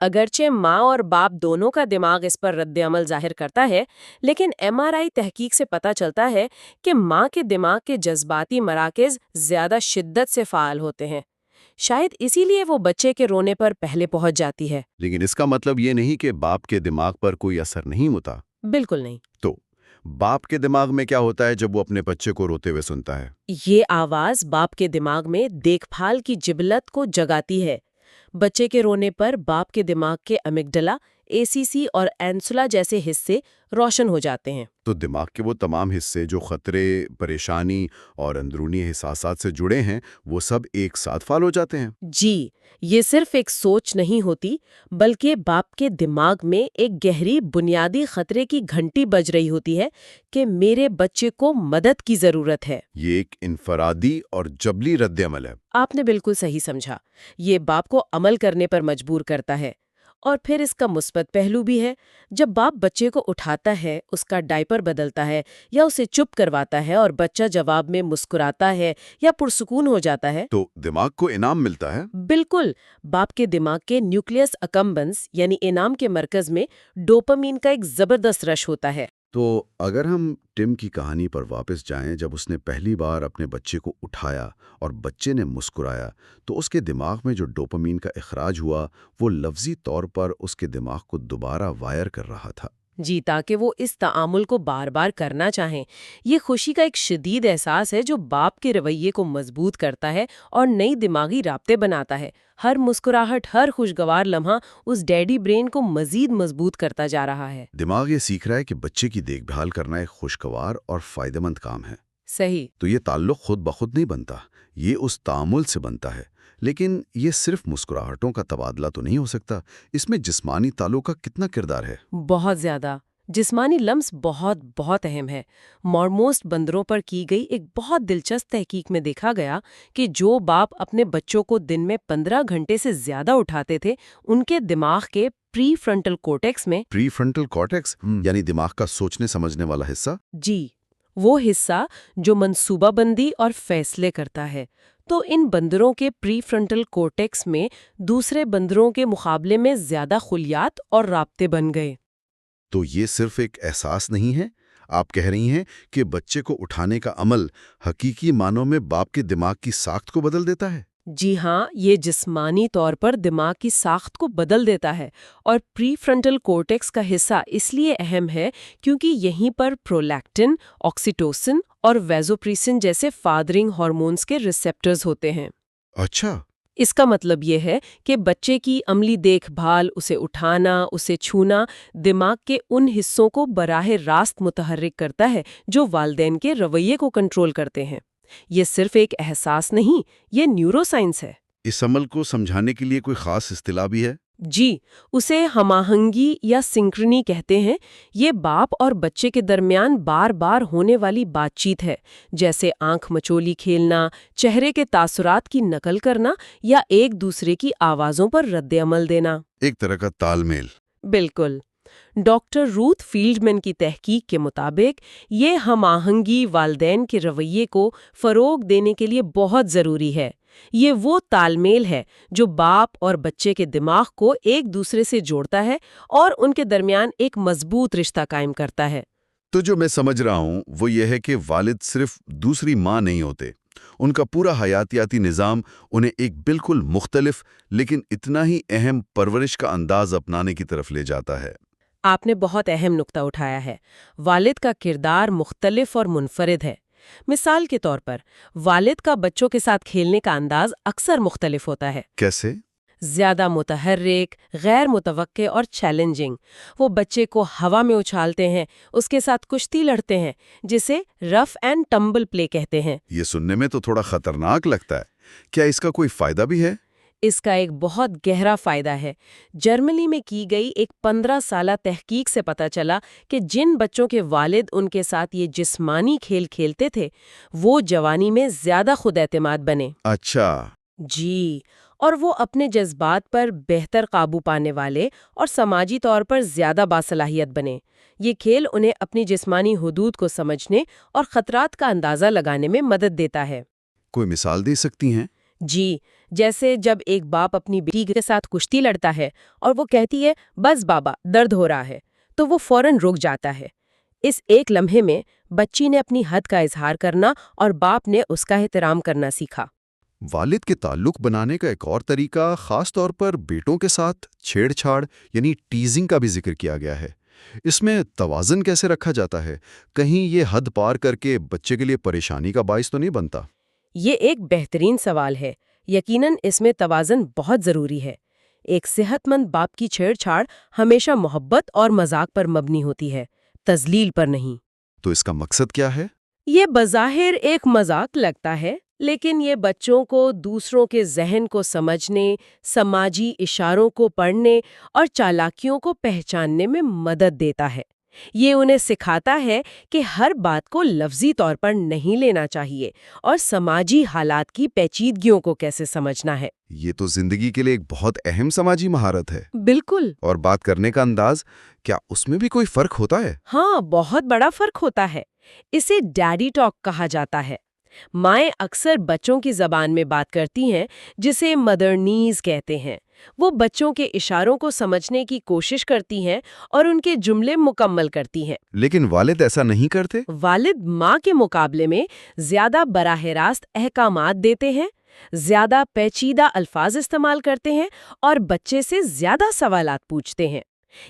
اگرچہ ماں اور باپ دونوں کا دماغ اس پر رد عمل ظاہر کرتا ہے، لیکن MRI تحقیق سے پتہ چلتا ہے کہ ماں کے دماغ کے جذباتی مراکز زیادہ شدت سے فعال ہوتے ہیں۔ شاید اسی لیے وہ بچے کے رونے پر پہلے پہنچ جاتی ہے۔ لیکن اس کا مطلب یہ نہیں کہ باپ کے دماغ پر کوئی اثر نہیں ہوتا۔ بالکل نہیں۔ تو باپ کے دماغ میں کیا ہوتا ہے جب وہ اپنے بچے کو روتے ہوئے سنتا ہے؟ یہ آواز باپ کے دماغ میں دیکھ بھال کی جبلت کو جگاتی ہے۔ بچے کے رونے پر باپ کے دماغ کے امیگڈلا، ACC اور اینسولا جیسے حصے روشن ہو جاتے ہیں۔ تو دماغ کے وہ تمام حصے جو خطرے، پریشانی اور اندرونی احساسات سے جڑے ہیں، وہ سب ایک ساتھ فعال ہو جاتے ہیں؟ جی، یہ صرف ایک سوچ نہیں ہوتی، بلکہ باپ کے دماغ میں ایک گہری بنیادی خطرے کی گھنٹی بج رہی ہوتی ہے کہ میرے بچے کو مدد کی ضرورت ہے۔ یہ ایک انفرادی اور جبلی رد عمل ہے۔ آپ نے بالکل صحیح سمجھا۔ یہ باپ کو عمل کرنے پر مجبور کرتا ہے۔ اور پھر اس کا مثبت پہلو بھی ہے۔ جب باپ بچے کو اٹھاتا ہے، اس کا ڈائپر بدلتا ہے یا اسے چپ کرواتا ہے اور بچہ جواب میں مسکراتا ہے یا پرسکون ہو جاتا ہے، تو دماغ کو انعام ملتا ہے۔ بالکل، باپ کے دماغ کے نیوکلیس اکمبنس یعنی انعام کے مرکز میں ڈوپامین کا ایک زبردست رش ہوتا ہے۔ تو اگر ہم ٹم کی کہانی پر واپس جائیں، جب اس نے پہلی بار اپنے بچے کو اٹھایا اور بچے نے مسکرایا، تو اس کے دماغ میں جو ڈوپامین کا اخراج ہوا، وہ لفظی طور پر اس کے دماغ کو دوبارہ وائر کر رہا تھا۔ جی، تاکہ وہ اس تعامل کو بار بار کرنا چاہیں۔ یہ خوشی کا ایک شدید احساس ہے جو باپ کے رویے کو مضبوط کرتا ہے اور نئی دماغی رابطے بناتا ہے۔ ہر مسکراہٹ، ہر خوشگوار لمحہ اس ڈیڈی برین کو مزید مضبوط کرتا جا رہا ہے۔ دماغ یہ سیکھ رہا ہے کہ بچے کی دیکھ بھال کرنا ایک خوشگوار اور فائدہ مند کام ہے۔ صحیح۔ تو یہ تعلق خود بخود نہیں بنتا، یہ اس تعامل سے بنتا ہے۔ لیکن یہ صرف مسکراہٹوں کا تبادلہ تو نہیں ہو سکتا، اس میں جسمانی تعلق کا کتنا کردار ہے؟ بہت زیادہ۔ جسمانی لمس بہت اہم ہے۔ مارموسٹ بندروں پر کی گئی ایک بہت دلچسپ تحقیق میں دیکھا گیا کہ جو باپ اپنے بچوں کو دن میں 15 گھنٹے سے زیادہ اٹھاتے تھے، ان کے دماغ کے پری فرنٹل کورٹیکس میں پری فرنٹل کارٹیکس یعنی دماغ کا سوچنے سمجھنے والا حصہ؟ جی، وہ حصہ جو منصوبہ بندی اور فیصلے کرتا ہے، تو ان بندروں کے پری فرنٹل کورٹیکس میں دوسرے بندروں کے مقابلے میں زیادہ خلیات اور رابطے بن گئے۔ تو یہ صرف ایک احساس نہیں ہے، آپ کہہ رہی ہیں کہ بچے کو اٹھانے کا عمل حقیقی معنوں میں باپ کے دماغ کی ساخت کو بدل دیتا ہے؟ جی ہاں، یہ جسمانی طور پر دماغ کی ساخت کو بدل دیتا ہے، اور پری فرنٹل کورٹیکس کا حصہ اس لیے اہم ہے کیونکہ یہیں پر پرولیکٹن، آکسیٹوسن اور ویزوپریسن جیسے فادرنگ ہارمونز کے ریسیپٹرز ہوتے ہیں۔ اچھا۔ اس کا مطلب یہ ہے کہ بچے کی عملی دیکھ بھال، اسے اٹھانا، اسے چھونا، دماغ کے ان حصوں کو براہ راست متحرک کرتا ہے جو والدین کے رویے کو کنٹرول کرتے ہیں۔ یہ صرف ایک احساس نہیں، یہ نیورو سائنس ہے۔ اس عمل کو سمجھانے کے لیے کوئی خاص اصطلاح بھی ہے؟ جی، اسے ہم آہنگی یا سنکرنی کہتے ہیں۔ یہ باپ اور بچے کے درمیان بار بار ہونے والی بات چیت ہے، جیسے آنکھ مچولی کھیلنا، چہرے کے تاثرات کی نقل کرنا یا ایک دوسرے کی آوازوں پر رد عمل دینا۔ ایک طرح کا تال میل۔ بالکل۔ ڈاکٹر روتھ فیلڈمین کی تحقیق کے مطابق یہ ہم آہنگی والدین کے رویے کو فروغ دینے کے لیے بہت ضروری ہے۔ یہ وہ تال میل ہے جو باپ اور بچے کے دماغ کو ایک دوسرے سے جوڑتا ہے اور ان کے درمیان ایک مضبوط رشتہ قائم کرتا ہے۔ تو جو میں سمجھ رہا ہوں وہ یہ ہے کہ والد صرف دوسری ماں نہیں ہوتے، ان کا پورا حیاتیاتی نظام انہیں ایک بالکل مختلف لیکن اتنا ہی اہم پرورش کا انداز اپنانے کی طرف لے جاتا ہے۔ آپ نے بہت اہم نقطہ اٹھایا ہے۔ والد کا کردار مختلف اور منفرد ہے۔ مثال کے طور پر، والد کا بچوں کے ساتھ کھیلنے کا انداز اکثر مختلف ہوتا ہے۔ کیسے؟ زیادہ متحرک، غیر متوقع اور چیلنجنگ۔ وہ بچے کو ہوا میں اچھالتے ہیں، اس کے ساتھ کشتی لڑتے ہیں، جسے رف اینڈ ٹمبل پلے کہتے ہیں۔ یہ سننے میں تو تھوڑا خطرناک لگتا ہے۔ کیا اس کا کوئی فائدہ بھی ہے؟ اس کا ایک بہت گہرا فائدہ ہے۔ جرمنی میں کی گئی ایک 15 سالہ تحقیق سے پتہ چلا کہ جن بچوں کے والد ان کے ساتھ یہ جسمانی کھیل کھیلتے تھے، وہ جوانی میں زیادہ خود اعتماد بنے۔ اچھا۔ جی، اور وہ اپنے جذبات پر بہتر قابو پانے والے اور سماجی طور پر زیادہ باصلاحیت بنے۔ یہ کھیل انہیں اپنی جسمانی حدود کو سمجھنے اور خطرات کا اندازہ لگانے میں مدد دیتا ہے۔ کوئی مثال دے سکتی ہیں؟ جی، جیسے جب ایک باپ اپنی بیٹی کے ساتھ کشتی لڑتا ہے اور وہ کہتی ہے بس بابا درد ہو رہا ہے، تو وہ فوراً رک جاتا ہے۔ اس ایک لمحے میں بچی نے اپنی حد کا اظہار کرنا اور باپ نے اس کا احترام کرنا سیکھا۔ والد کے تعلق بنانے کا ایک اور طریقہ خاص طور پر بیٹوں کے ساتھ چھیڑ چھاڑ یعنی ٹیزنگ کا بھی ذکر کیا گیا ہے۔ اس میں توازن کیسے رکھا جاتا ہے؟ کہیں یہ حد پار کر کے بچے کے لیے پریشانی کا باعث تو نہیں بنتا؟ یہ ایک بہترین سوال ہے۔ یقیناً اس میں توازن بہت ضروری ہے۔ ایک صحت مند باپ کی چھیڑ چھاڑ ہمیشہ محبت اور مذاق پر مبنی ہوتی ہے، تذلیل پر نہیں۔ تو اس کا مقصد کیا ہے؟ یہ بظاہر ایک مذاق لگتا ہے، لیکن یہ بچوں کو دوسروں کے ذہن کو سمجھنے، سماجی اشاروں کو پڑھنے اور چالاکیوں کو پہچاننے میں مدد دیتا ہے۔ یہ انہیں سکھاتا ہے کہ ہر بات کو لفظی طور پر نہیں لینا چاہیے اور سماجی حالات کی پیچیدگیوں کو کیسے سمجھنا ہے۔ یہ تو زندگی کے لیے ایک بہت اہم سماجی مہارت ہے۔ بالکل۔ اور بات کرنے کا انداز، کیا اس میں بھی کوئی فرق ہوتا ہے؟ ہاں، بہت بڑا فرق ہوتا ہے۔ اسے ڈیڈی ٹاک کہا جاتا ہے۔ مائیں اکثر بچوں کی زبان میں بات کرتی ہیں، جسے مدرنیز کہتے ہیں۔ وہ بچوں کے اشاروں کو سمجھنے کی کوشش کرتی ہیں اور ان کے جملے مکمل کرتی ہیں۔ لیکن والد ایسا نہیں کرتے؟ والد ماں کے مقابلے میں زیادہ براہ راست احکامات دیتے ہیں، زیادہ پیچیدہ الفاظ استعمال کرتے ہیں اور بچے سے زیادہ سوالات پوچھتے ہیں۔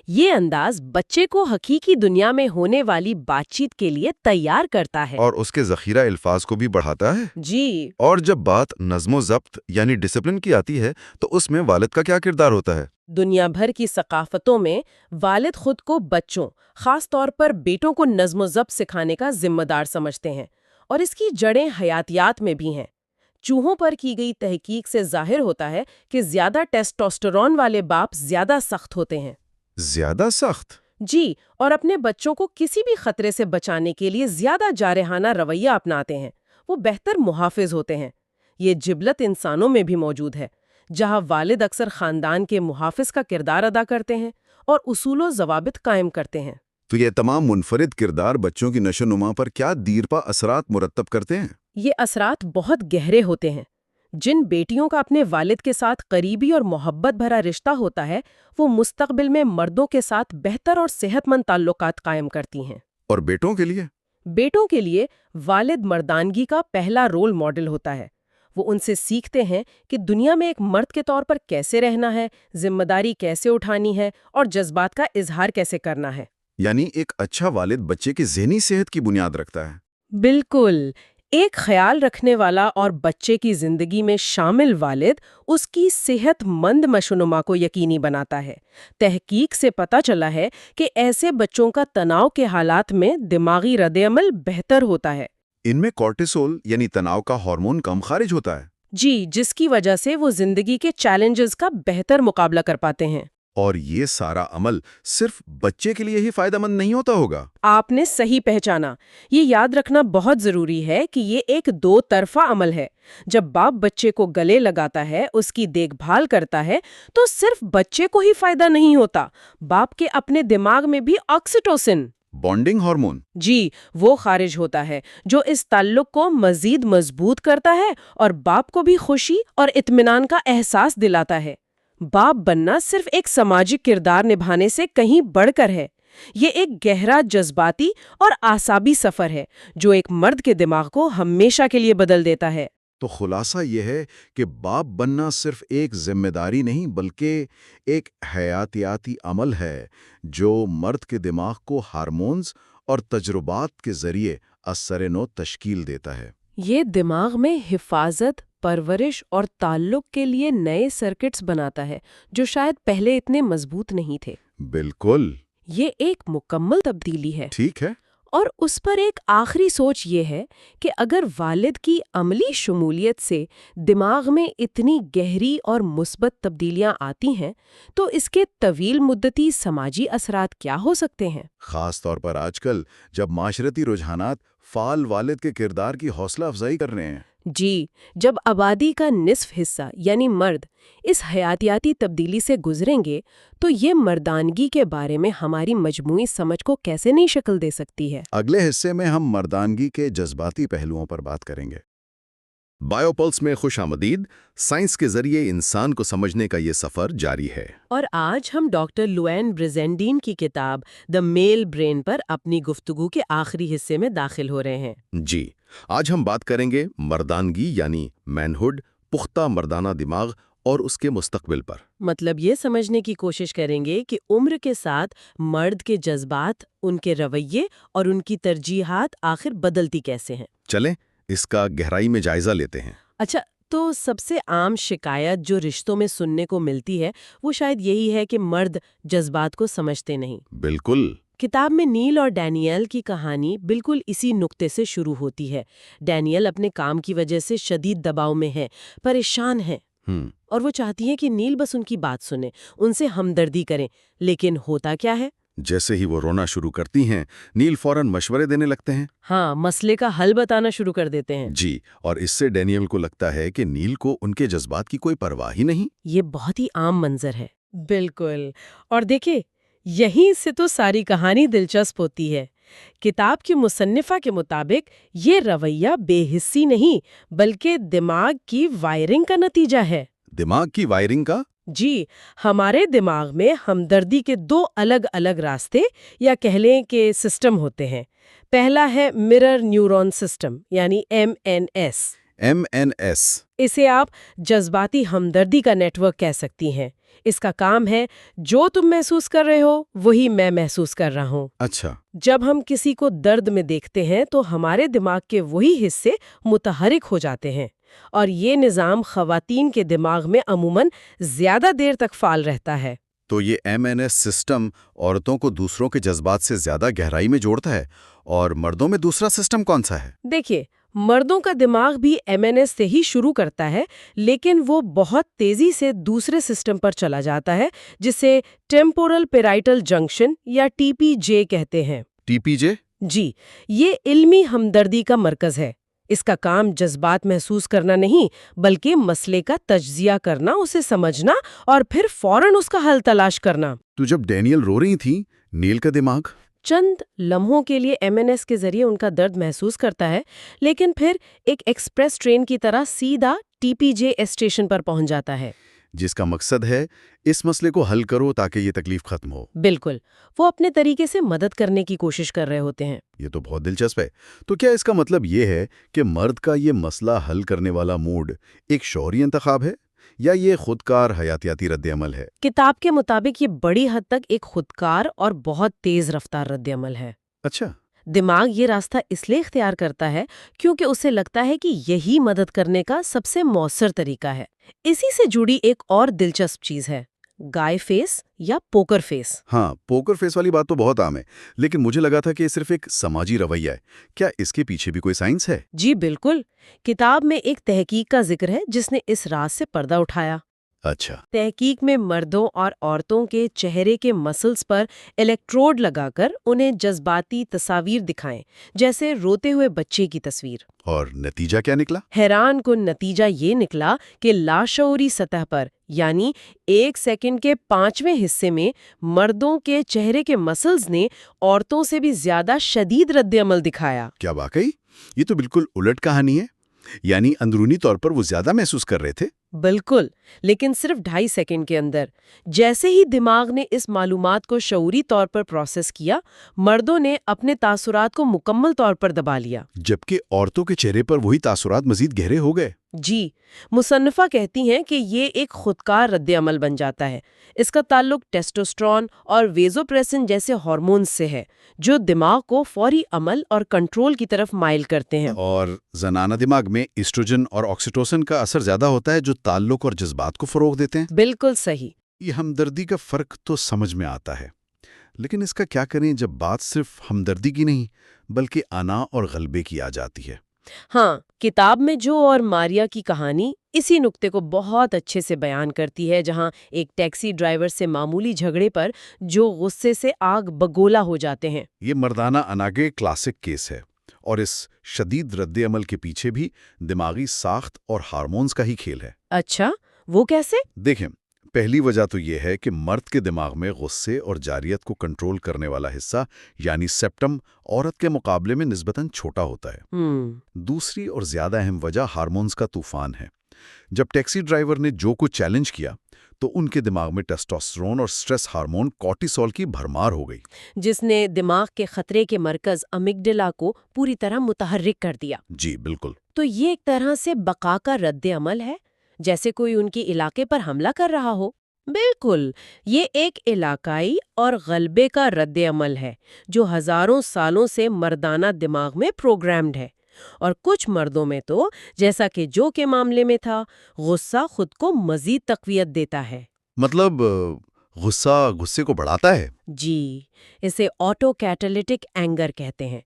یہ انداز بچے کو حقیقی دنیا میں ہونے والی بات چیت کے لیے تیار کرتا ہے اور اس کے ذخیرہ الفاظ کو بھی بڑھاتا ہے۔ جی۔ اور جب بات نظم و ضبط یعنی ڈسپلن کی آتی ہے تو اس میں والد کا کیا کردار ہوتا ہے؟ دنیا بھر کی ثقافتوں میں والد خود کو بچوں، خاص طور پر بیٹوں کو نظم و ضبط سکھانے کا ذمہ دار سمجھتے ہیں، اور اس کی جڑیں حیاتیات میں بھی ہیں۔ چوہوں پر کی گئی تحقیق سے ظاہر ہوتا ہے کہ زیادہ ٹیسٹوسٹرون والے باپ زیادہ سخت ہوتے ہیں۔ زیادہ سخت؟ جی، اور اپنے بچوں کو کسی بھی خطرے سے بچانے کے لیے زیادہ جارحانہ رویہ اپناتے ہیں۔ وہ بہتر محافظ ہوتے ہیں۔ یہ جبلت انسانوں میں بھی موجود ہے، جہاں والد اکثر خاندان کے محافظ کا کردار ادا کرتے ہیں اور اصول و ضوابط قائم کرتے ہیں۔ تو یہ تمام منفرد کردار بچوں کی نشو و نما پر کیا دیرپا اثرات مرتب کرتے ہیں؟ یہ اثرات بہت گہرے ہوتے ہیں۔ جن بیٹیوں کا اپنے والد کے ساتھ قریبی اور محبت بھرا رشتہ ہوتا ہے، وہ مستقبل میں مردوں کے ساتھ بہتر اور صحت مند تعلقات قائم کرتی ہیں۔ اور بیٹوں کے لیے؟ بیٹوں کے لیے والد مردانگی کا پہلا رول ماڈل ہوتا ہے۔ وہ ان سے سیکھتے ہیں کہ دنیا میں ایک مرد کے طور پر کیسے رہنا ہے، ذمہ داری کیسے اٹھانی ہے اور جذبات کا اظہار کیسے کرنا ہے۔ یعنی ایک اچھا والد بچے کی ذہنی صحت کی بنیاد رکھتا ہے۔ بالکل۔ ایک خیال رکھنے والا اور بچے کی زندگی میں شامل والد اس کی صحت مند نشوونما کو یقینی بناتا ہے۔ تحقیق سے پتہ چلا ہے کہ ایسے بچوں کا تناؤ کے حالات میں دماغی رد عمل بہتر ہوتا ہے۔ ان میں کورٹیسول یعنی تناؤ کا ہارمون کم خارج ہوتا ہے۔ جی، جس کی وجہ سے وہ زندگی کے چیلنجز کا بہتر مقابلہ کر پاتے ہیں۔ اور یہ سارا عمل صرف بچے کے لیے ہی فائدہ مند نہیں ہوتا ہوگا؟ آپ نے صحیح پہچانا۔ یہ یاد رکھنا بہت ضروری ہے کہ یہ ایک دو طرفہ عمل ہے۔ جب باپ بچے کو گلے لگاتا ہے، اس کی دیکھ بھال کرتا ہے، تو صرف بچے کو ہی فائدہ نہیں ہوتا، باپ کے اپنے دماغ میں بھی آکسیٹوسن، بانڈنگ ہارمون، جی، وہ خارج ہوتا ہے جو اس تعلق کو مزید مضبوط کرتا ہے اور باپ کو بھی خوشی اور اطمینان کا احساس دلاتا ہے۔ باپ بننا صرف ایک سماجی کردار نبھانے سے کہیں بڑھ کر ہے۔ یہ ایک گہرا جذباتی اور اعصابی سفر ہے جو ایک مرد کے دماغ کو ہمیشہ کے لیے بدل دیتا ہے۔ تو خلاصہ یہ ہے کہ باپ بننا صرف ایک ذمہ داری نہیں بلکہ ایک حیاتیاتی عمل ہے جو مرد کے دماغ کو ہارمونز اور تجربات کے ذریعے اثر نو تشکیل دیتا ہے۔ یہ دماغ میں حفاظت، پرورش اور تعلق کے لیے نئے سرکٹس بناتا ہے جو شاید پہلے اتنے مضبوط نہیں تھے۔ بالکل، یہ ایک مکمل تبدیلی ہے۔ ٹھیک ہے۔ اور اس پر ایک آخری سوچ یہ ہے کہ اگر والد کی عملی شمولیت سے دماغ میں اتنی گہری اور مثبت تبدیلیاں آتی ہیں تو اس کے طویل مدتی سماجی اثرات کیا ہو سکتے ہیں؟ خاص طور پر آج کل جب معاشرتی رجحانات فعال والد کے کردار کی حوصلہ افزائی کر رہے ہیں۔ جی، جب آبادی کا نصف حصہ یعنی مرد اس حیاتیاتی تبدیلی سے گزریں گے تو یہ مردانگی کے بارے میں ہماری مجموعی سمجھ کو کیسے نئی شکل دے سکتی ہے؟ اگلے حصے میں ہم مردانگی کے جذباتی پہلوؤں پر بات کریں گے۔ بایوپلس میں خوش آمدید. سائنس کے ذریعے انسان کو سمجھنے کا یہ سفر جاری ہے. اور آج ہم ڈاکٹر لوین بریزینڈین کی کتاب دا میل برین پر اپنی گفتگو کے آخری حصے میں داخل ہو رہے ہیں. جی، آج ہم بات کریں گے مردانگی یعنی مینہڈ، پختہ مردانہ دماغ اور اس کے مستقبل پر. مطلب یہ سمجھنے کی کوشش کریں گے کہ عمر کے ساتھ مرد کے جذبات، ان کے رویے اور ان کی ترجیحات آخر بدلتی کیسے ہیں. چلیں اس کا گہرائی میں جائزہ لیتے ہیں. اچھا، تو سب سے عام شکایت جو رشتوں میں سننے کو ملتی ہے وہ شاید یہی ہے کہ مرد جذبات کو سمجھتے نہیں. بالکل. کتاب میں نیل اور ڈینیل کی کہانی بالکل اسی نقطے سے شروع ہوتی ہے. ڈینیل اپنے کام کی وجہ سے شدید دباؤ میں ہے، پریشان ہے، اور وہ چاہتی ہیں کہ نیل بس ان کی بات سنیں، ان سے ہمدردی کریں. لیکن ہوتا کیا ہے؟ جیسے ہی وہ رونا شروع کرتی ہیں، نیل فوراً مشورے دینے لگتے ہیں. ہاں، مسئلے کا حل بتانا شروع کر دیتے ہیں. جی، اور اس سے ڈینیل کو لگتا ہے کہ نیل کو ان کے جذبات کی کوئی پرواہ ہی نہیں. یہ بہت ہی عام منظر ہے. بالکل. اور دیکھیں، یہیں سے تو ساری کہانی دلچسپ ہوتی ہے. کتاب کی مصنفہ کے مطابق یہ رویہ بے حسی نہیں بلکہ دماغ کی وائرنگ کا نتیجہ ہے. دماغ کی وائرنگ کا؟ جی، ہمارے دماغ میں ہمدردی کے دو الگ الگ راستے یا کہہ لیں کہ سسٹم ہوتے ہیں. پہلا ہے مرر نیورون سسٹم یعنی MNS. MNS. اسے آپ جذباتی ہمدردی کا نیٹ ورک کہہ سکتی ہیں. اس کا کام ہے جو تم محسوس کر رہے ہو وہی میں محسوس کر رہا ہوں. اچھا. جب ہم کسی کو درد میں دیکھتے ہیں تو ہمارے دماغ کے وہی حصے متحرک ہو جاتے ہیں، اور یہ نظام خواتین کے دماغ میں عموماً زیادہ دیر تک فعال رہتا ہے. تو یہ MNS سسٹم عورتوں کو دوسروں کے جذبات سے زیادہ گہرائی میں جوڑتا ہے، اور مردوں میں دوسرا سسٹم کون سا ہے؟ دیکھیے، مردوں کا دماغ بھی MNS سے ہی شروع کرتا ہے، لیکن وہ بہت تیزی سے دوسرے سسٹم پر چلا جاتا ہے جسے ٹیمپورل پیرائٹل جنکشن یا TPJ کہتے ہیں. TPJ؟ جی، یہ علمی ہمدردی کا مرکز ہے. اس کا کام جذبات محسوس کرنا نہیں بلکہ مسئلے کا تجزیہ کرنا، اسے سمجھنا اور پھر فوراً اس کا حل تلاش کرنا. تو جب ڈینیل رو رہی تھی، نیل کا دماغ چند لمحوں کے لیے MNS کے ذریعے ان کا درد محسوس کرتا ہے، لیکن پھر ایک ایکسپریس ٹرین کی طرح سیدھا TPJ اسٹیشن پر پہنچ جاتا ہے. جس کا مقصد ہے اس مسئلے کو حل کرو تاکہ یہ تکلیف ختم ہو. بالکل، وہ اپنے طریقے سے مدد کرنے کی کوشش کر رہے ہوتے ہیں. یہ تو بہت دلچسپ ہے. تو کیا اس کا مطلب یہ ہے کہ مرد کا یہ مسئلہ حل کرنے والا موڈ ایک شعوری انتخاب ہے یا یہ خودکار حیاتیاتی رد عمل ہے؟ کتاب کے مطابق یہ بڑی حد تک ایک خودکار اور بہت تیز رفتار رد عمل ہے. اچھا. دماغ یہ راستہ اس لیے اختیار کرتا ہے کیونکہ اسے لگتا ہے کہ یہی مدد کرنے کا سب سے مؤثر طریقہ ہے. اسی سے جڑی ایک اور دلچسپ چیز ہے، گائے فیس یا پوکر فیس. ہاں، پوکر فیس والی بات تو بہت عام ہے، لیکن مجھے لگا تھا کہ یہ صرف ایک سماجی رویہ ہے. کیا اس کے پیچھے بھی کوئی سائنس ہے؟ جی بالکل. کتاب میں ایک تحقیق کا ذکر ہے جس نے اس راز سے پردہ اٹھایا. اچھا. تحقیق میں مردوں اور عورتوں کے چہرے کے مسلز پر الیکٹروڈ لگا کر انہیں جذباتی تصاویر دکھائیں، جیسے روتے ہوئے بچے کی تصویر. اور نتیجہ کیا نکلا؟ حیران کن نتیجہ یہ نکلا کہ لاشعوری سطح پر، یعنی 1 سیکنڈ کے 5ویں حصے میں، مردوں کے چہرے کے مسلز نے عورتوں سے بھی زیادہ شدید رد عمل دکھایا. کیا واقعی؟ یہ تو بالکل الٹ کہانی ہے. یعنی اندرونی طور پر وہ زیادہ محسوس کر رہے تھے؟ بالکل، لیکن صرف 2.5 سیکنڈ کے اندر. جیسے ہی دماغ نے اس معلومات کو شعوری طور پر پروسیس کیا، مردوں نے اپنے تاثرات کو مکمل طور پر دبا لیا. جبکہ عورتوں کے چہرے پر وہی تاثرات مزید گہرے ہو گئے. جی، مصنفہ کہتی ہیں کہ یہ ایک خودکار رد عمل بن جاتا ہے. اس کا تعلق ٹیسٹوسٹرون اور ویزوپریسن جیسے ہارمونز سے ہے جو دماغ کو فوری عمل اور کنٹرول کی طرف مائل کرتے ہیں. اور زنانہ دماغ میں ایسٹروجن اور آکسیٹوسن کا اثر زیادہ ہوتا ہے جو تعلق اور جذبات کو فروغ دیتے ہیں. بالکل صحیح. یہ ہمدردی کا فرق تو سمجھ میں آتا ہے، لیکن اس کا کیا کریں جب بات صرف ہمدردی کی نہیں بلکہ انا اور غلبے کی آ جاتی ہے؟ ہاں، کتاب میں جو اور ماریا کی کہانی اسی نقطے کو بہت اچھے سے بیان کرتی ہے، جہاں ایک ٹیکسی ڈرائیور سے معمولی جھگڑے پر جو غصے سے آگ بگولا ہو جاتے ہیں. یہ مردانہ انا کے کلاسک کیس ہے، اور اس شدید رد عمل کے پیچھے بھی دماغی ساخت اور ہارمونز کا ہی کھیل ہے. اچھا، وہ کیسے؟ دیکھیں، پہلی وجہ تو یہ ہے کہ مرد کے دماغ میں غصے اور جارحیت کو کنٹرول کرنے والا حصہ یعنی سیپٹم عورت کے مقابلے میں نسبتاً چھوٹا ہوتا ہے۔ دوسری اور زیادہ اہم وجہ ہارمونز کا طوفان ہے۔ جب ٹیکسی ڈرائیور نے جو کو چیلنج کیا تو ان کے دماغ میں ٹیسٹوسٹیرون اور سٹریس ہارمون کورٹیسول کی بھرمار ہو گئی، جس نے دماغ کے خطرے کے مرکز امیگڈلا کو پوری طرح متحرک کر دیا۔ جی بالکل۔ تو یہ ایک طرح سے بقا کا رد عمل ہے، جیسے کوئی ان کی علاقے پر حملہ کر رہا ہو۔ بالکل، یہ ایک علاقائی اور غلبے کا رد عمل ہے جو ہزاروں سالوں سے مردانہ دماغ میں پروگرامڈ ہے، اور کچھ مردوں میں تو جیسا کہ جو کے معاملے میں تھا، غصہ خود کو مزید تقویت دیتا ہے۔ مطلب غصہ غصے کو بڑھاتا ہے؟ جی، اسے آٹو کیٹالیٹک اینگر کہتے ہیں۔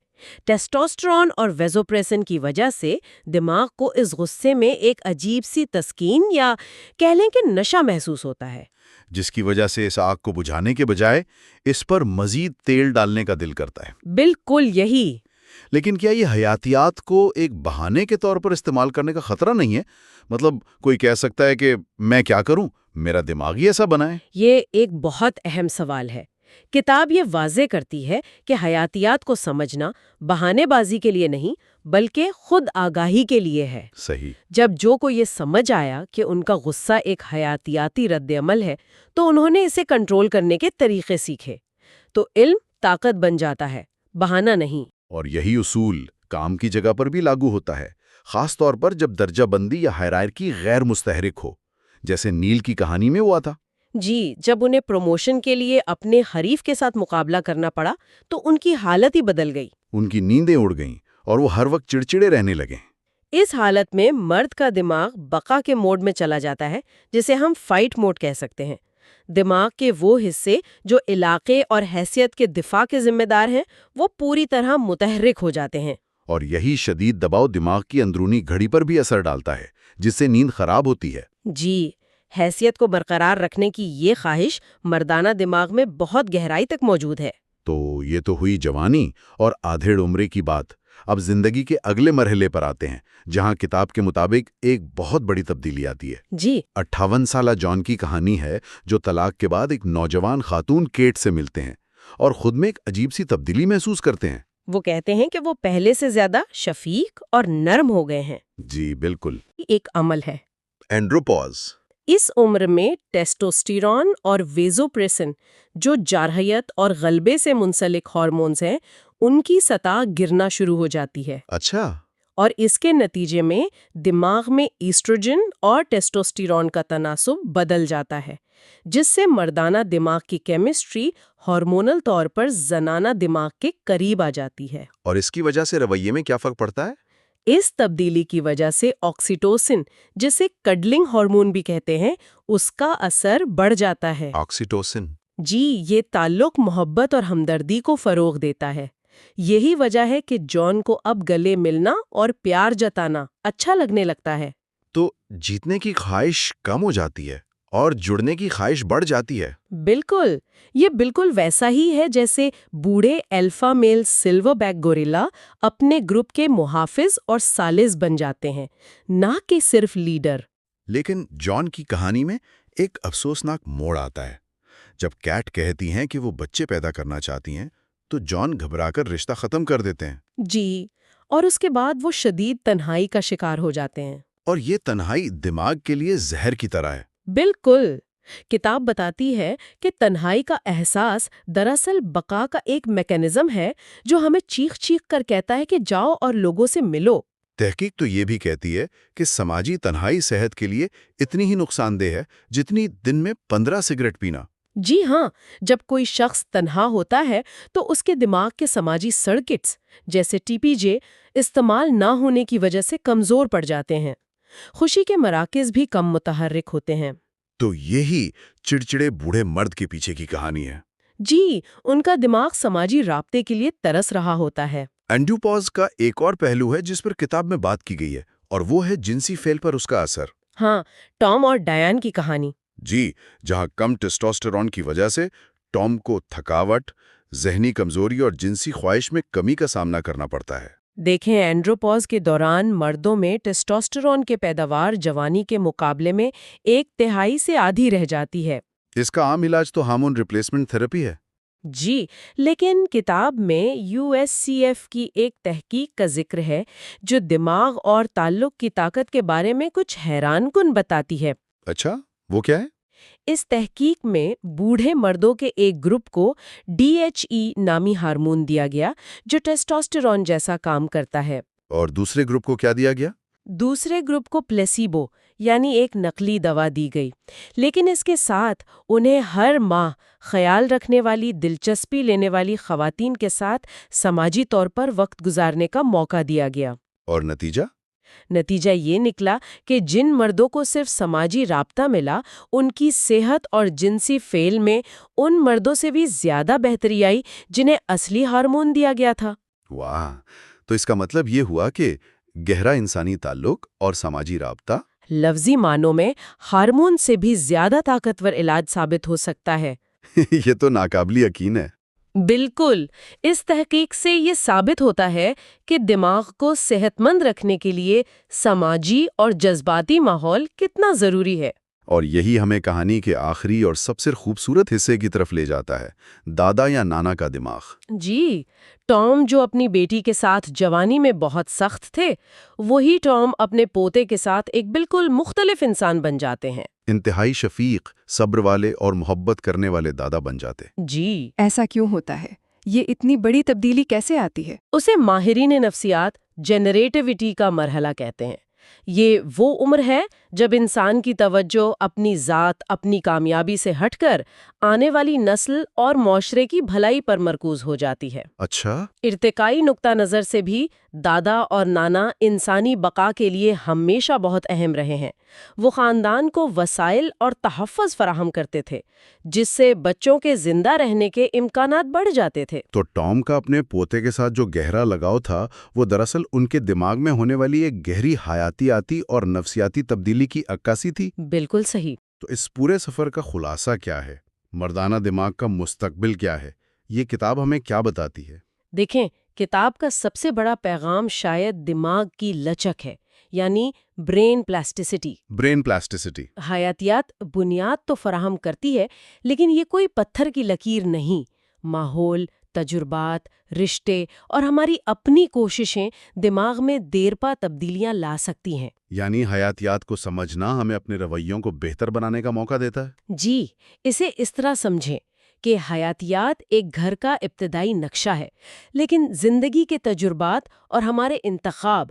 ٹیسٹوسٹرون اور ویزوپریسن کی وجہ سے دماغ کو اس غصے میں ایک عجیب سی تسکین یا کہہ لیں کہ نشہ محسوس ہوتا ہے، جس کی وجہ سے اس آگ کو بجھانے کے بجائے اس پر مزید تیل ڈالنے کا دل کرتا ہے۔ بالکل یہی۔ لیکن کیا یہ حیاتیات کو ایک بہانے کے طور پر استعمال کرنے کا خطرہ نہیں ہے؟ مطلب کوئی کہہ سکتا ہے کہ میں کیا کروں، میرا دماغ ہی ایسا بنا ہے۔ یہ ایک بہت اہم سوال ہے۔ کتاب یہ واضح کرتی ہے کہ حیاتیات کو سمجھنا بہانے بازی کے لیے نہیں بلکہ خود آگاہی کے لیے ہے۔ صحیح۔ جب جو کو یہ سمجھ آیا کہ ان کا غصہ ایک حیاتیاتی رد عمل ہے تو انہوں نے اسے کنٹرول کرنے کے طریقے سیکھے۔ تو علم طاقت بن جاتا ہے، بہانہ نہیں۔ اور یہی اصول کام کی جگہ پر بھی لاگو ہوتا ہے، خاص طور پر جب درجہ بندی یا ہائرارکی غیر مستحرک ہو، جیسے نیل کی کہانی میں ہوا تھا۔ جی، جب انہیں پروموشن کے لیے اپنے حریف کے ساتھ مقابلہ کرنا پڑا تو ان کی حالت ہی بدل گئی۔ ان کی نیندیں اڑ گئیں اور وہ ہر وقت چڑچڑے رہنے لگے۔ اس حالت میں مرد کا دماغ بقا کے موڈ میں چلا جاتا ہے، جسے ہم فائٹ موڈ کہہ سکتے ہیں۔ دماغ کے وہ حصے جو علاقے اور حیثیت کے دفاع کے ذمہ دار ہیں وہ پوری طرح متحرک ہو جاتے ہیں۔ اور یہی شدید دباؤ دماغ کی اندرونی گھڑی پر بھی اثر ڈالتا ہے، جس سے نیند خراب ہوتی ہے۔ جی، حیثیت کو برقرار رکھنے کی یہ خواہش مردانہ دماغ میں بہت گہرائی تک موجود ہے۔ تو یہ تو ہوئی جوانی اور آدھیڑ عمرے کی بات۔ اب زندگی کے اگلے مرحلے پر آتے ہیں، جہاں کتاب کے مطابق ایک بہت بڑی تبدیلی آتی ہے۔ جی، 58 سالہ جان کی کہانی ہے، جو طلاق کے بعد ایک نوجوان خاتون کیٹ سے ملتے ہیں اور خود میں ایک عجیب سی تبدیلی محسوس کرتے ہیں۔ وہ کہتے ہیں کہ وہ پہلے سے زیادہ شفیق اور نرم ہو گئے ہیں۔ جی بالکل۔ ایک عمل ہے۔ اینڈروپوز۔ اس عمر میں ٹیسٹوسٹیرون اور ویزوپریسن جو جارحیت اور غلبے سے منسلک ہارمونز ہیں ان کی سطح گرنا شروع ہو جاتی ہے، اچھا۔ اور اس کے نتیجے میں دماغ میں ایسٹروجن اور ٹیسٹوسٹیرون کا تناسب بدل جاتا ہے، جس سے مردانہ دماغ کی کیمسٹری ہارمونل طور پر زنانہ دماغ کے قریب آ جاتی ہے۔ اور اس کی وجہ سے رویے میں کیا فرق پڑتا ہے؟ اس تبدیلی کی وجہ سے آکسیٹوسن، جسے کڈلنگ ہارمون بھی کہتے ہیں، اس کا اثر بڑھ جاتا ہے۔ آکسیٹوسن۔ جی، یہ تعلق، محبت اور ہمدردی کو فروغ دیتا ہے۔ یہی وجہ ہے کہ جان کو اب گلے ملنا اور پیار جتانا اچھا لگنے لگتا ہے۔ تو جیتنے کی خواہش کم ہو جاتی ہے اور جڑنے کی خواہش بڑھ جاتی ہے۔ بالکل، یہ بالکل ویسا ہی ہے جیسے بوڑھے الفا میل سلور بیک گوریلا اپنے گروپ کے محافظ اور سالس بن جاتے ہیں، نہ کہ صرف لیڈر۔ لیکن جان کی کہانی میں ایک افسوسناک موڑ آتا ہے۔ جب کیٹ کہتی ہیں کہ وہ بچے پیدا کرنا چاہتی ہیں تو جان گھبرا کر رشتہ ختم کر دیتے ہیں۔ جی، اور اس کے بعد وہ شدید تنہائی کا شکار ہو جاتے ہیں۔ اور یہ تنہائی دماغ کے لیے زہر کی طرح ہے۔ بالکل، کتاب بتاتی ہے کہ تنہائی کا احساس دراصل بقا کا ایک میکانزم ہے جو ہمیں چیخ چیخ کر کہتا ہے کہ جاؤ اور لوگوں سے ملو۔ تحقیق تو یہ بھی کہتی ہے کہ سماجی تنہائی صحت کے لیے اتنی ہی نقصان دہ ہے جتنی دن میں 15 سگریٹ پینا۔ جی ہاں، جب کوئی شخص تنہا ہوتا ہے تو اس کے دماغ کے سماجی سرکٹس جیسے ٹی پی جے استعمال نہ ہونے کی وجہ سے کمزور پڑ جاتے ہیں۔ خوشی کے مراکز بھی کم متحرک ہوتے ہیں۔ تو یہی چڑچڑے بوڑھے مرد کے پیچھے کی کہانی ہے۔ جی، ان کا دماغ سماجی رابطے کے لیے ترس رہا ہوتا ہے۔ اینڈروپوز کا ایک اور پہلو ہے جس پر کتاب میں بات کی گئی ہے، اور وہ ہے جنسی فعل پر اس کا اثر۔ ہاں، ٹام اور ڈیان کی کہانی۔ جی، جہاں کم ٹیسٹوسٹیرون کی وجہ سے ٹام کو تھکاوٹ، ذہنی کمزوری اور جنسی خواہش میں کمی کا سامنا کرنا پڑتا ہے۔ دیکھیں اینڈروپوز کے دوران مردوں میں ٹیسٹوسٹیرون کے پیداوار جوانی کے مقابلے میں 1/3 سے آدھی رہ جاتی ہے۔ اس کا عام علاج تو ہارمون ریپلیسمنٹ تھراپی ہے۔ جی، لیکن کتاب میں USCF کی ایک تحقیق کا ذکر ہے جو دماغ اور تعلق کی طاقت کے بارے میں کچھ حیران کن بتاتی ہے۔ اچھا، وہ کیا ہے؟ اس تحقیق میں بوڑھے مردوں کے ایک گروپ کو DHE نامی ہارمون دیا گیا جو ٹیسٹوسٹیرون جیسا کام کرتا ہے۔ اور دوسرے گروپ کو کیا دیا گیا؟ دوسرے گروپ کو پلیسیبو یعنی ایک نقلی دوا دی گئی، لیکن اس کے ساتھ انہیں ہر ماہ خیال رکھنے والی دلچسپی لینے والی خواتین کے ساتھ سماجی طور پر وقت گزارنے کا موقع دیا گیا۔ اور نتیجہ؟ نتیجہ یہ نکلا کہ جن مردوں کو صرف سماجی رابطہ ملا، ان کی صحت اور جنسی فعل میں ان مردوں سے بھی زیادہ بہتری آئی جنہیں اصلی ہارمون دیا گیا تھا۔ واہ، تو اس کا مطلب یہ ہوا کہ گہرا انسانی تعلق اور سماجی رابطہ لفظی معنوں میں ہارمون سے بھی زیادہ طاقتور علاج ثابت ہو سکتا ہے۔ یہ تو ناقابل یقین ہے۔ بالکل، اس تحقیق سے یہ ثابت ہوتا ہے کہ دماغ کو صحت مند رکھنے کے لیے سماجی اور جذباتی ماحول کتنا ضروری ہے۔ اور یہی ہمیں کہانی کے آخری اور سب سے خوبصورت حصے کی طرف لے جاتا ہے، دادا یا نانا کا دماغ۔ جی، ٹام جو اپنی بیٹی کے ساتھ جوانی میں بہت سخت تھے، وہی ٹام اپنے پوتے کے ساتھ ایک بالکل مختلف انسان بن جاتے ہیں۔ انتہائی شفیق، صبر والے اور محبت کرنے والے دادا بن جاتے۔ جی، ایسا کیوں ہوتا ہے؟ یہ اتنی بڑی تبدیلی کیسے آتی ہے؟ اسے ماہرین نفسیات جنریٹیوٹی کا مرحلہ کہتے ہیں۔ یہ وہ عمر ہے جب انسان کی توجہ اپنی ذات، اپنی کامیابی سے ہٹ کر آنے والی نسل اور معاشرے کی بھلائی پر مرکوز ہو جاتی ہے۔ اچھا، ارتقائی نقطہ نظر سے بھی دادا اور نانا انسانی بقا کے لیے ہمیشہ بہت اہم رہے ہیں۔ وہ خاندان کو وسائل اور تحفظ فراہم کرتے تھے، جس سے بچوں کے زندہ رہنے کے امکانات بڑھ جاتے تھے۔ تو ٹام کا اپنے پوتے کے ساتھ جو گہرا لگاؤ تھا، وہ دراصل ان کے دماغ میں ہونے والی ایک گہری حیاتیاتی اور نفسیاتی تبدیلی کی عکاسی تھی۔ بالکل صحیح۔ تو اس پورے سفر کا خلاصہ کیا ہے؟ مردانہ دماغ کا مستقبل کیا ہے؟ یہ کتاب ہمیں کیا بتاتی ہے؟ دیکھیں، کتاب کا سب سے بڑا پیغام شاید دماغ کی لچک ہے، یعنی برین پلاسٹیسٹی۔ Brain plasticity. حیاتیات بنیاد تو فراہم کرتی ہے، لیکن یہ کوئی پتھر کی لکیر نہیں۔ ماحول، تجربات، رشتے اور ہماری اپنی کوششیں دماغ میں دیر پا تبدیلیاں لا سکتی ہیں۔ یعنی حیاتیات کو سمجھنا ہمیں اپنے رویوں کو بہتر بنانے کا موقع دیتا ہے۔ جی، اسے اس طرح سمجھیں کہ حیاتیات ایک گھر کا ابتدائی نقشہ ہے، لیکن زندگی کے تجربات اور ہمارے انتخاب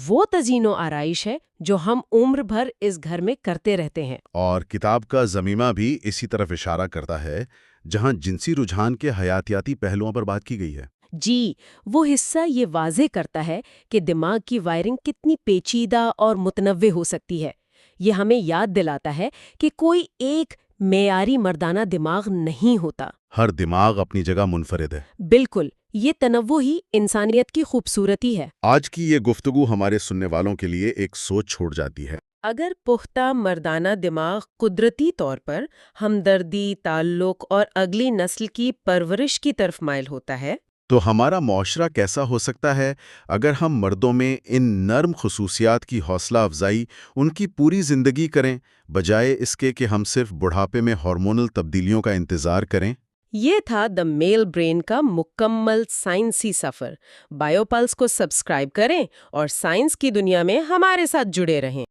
وہ تزئین و آرائش ہے جو ہم عمر بھر اس گھر میں کرتے رہتے ہیں۔ اور کتاب کا ضمیمہ بھی اسی طرف اشارہ کرتا ہے، جہاں جنسی رجحان کے حیاتیاتی پہلوؤں پر بات کی گئی ہے۔ جی، وہ حصہ یہ واضح کرتا ہے کہ دماغ کی وائرنگ کتنی پیچیدہ اور متنوع ہو سکتی ہے۔ یہ ہمیں یاد دلاتا ہے کہ کوئی ایک معیاری مردانہ دماغ نہیں ہوتا۔ ہر دماغ اپنی جگہ منفرد ہے۔ بالکل، یہ تنوع ہی انسانیت کی خوبصورتی ہے۔ آج کی یہ گفتگو ہمارے سننے والوں کے لیے ایک سوچ چھوڑ جاتی ہے۔ اگر پختہ مردانہ دماغ قدرتی طور پر ہمدردی، تعلق اور اگلی نسل کی پرورش کی طرف مائل ہوتا ہے، تو ہمارا معاشرہ کیسا ہو سکتا ہے اگر ہم مردوں میں ان نرم خصوصیات کی حوصلہ افزائی، ان کی پوری زندگی کریں، بجائے اس کے کہ ہم صرف بڑھاپے میں ہارمونل تبدیلیوں کا انتظار کریں؟ یہ تھا دا میل برین کا مکمل سائنسی سفر۔ بائیو پلس کو سبسکرائب کریں اور سائنس کی دنیا میں ہمارے ساتھ جڑے رہیں۔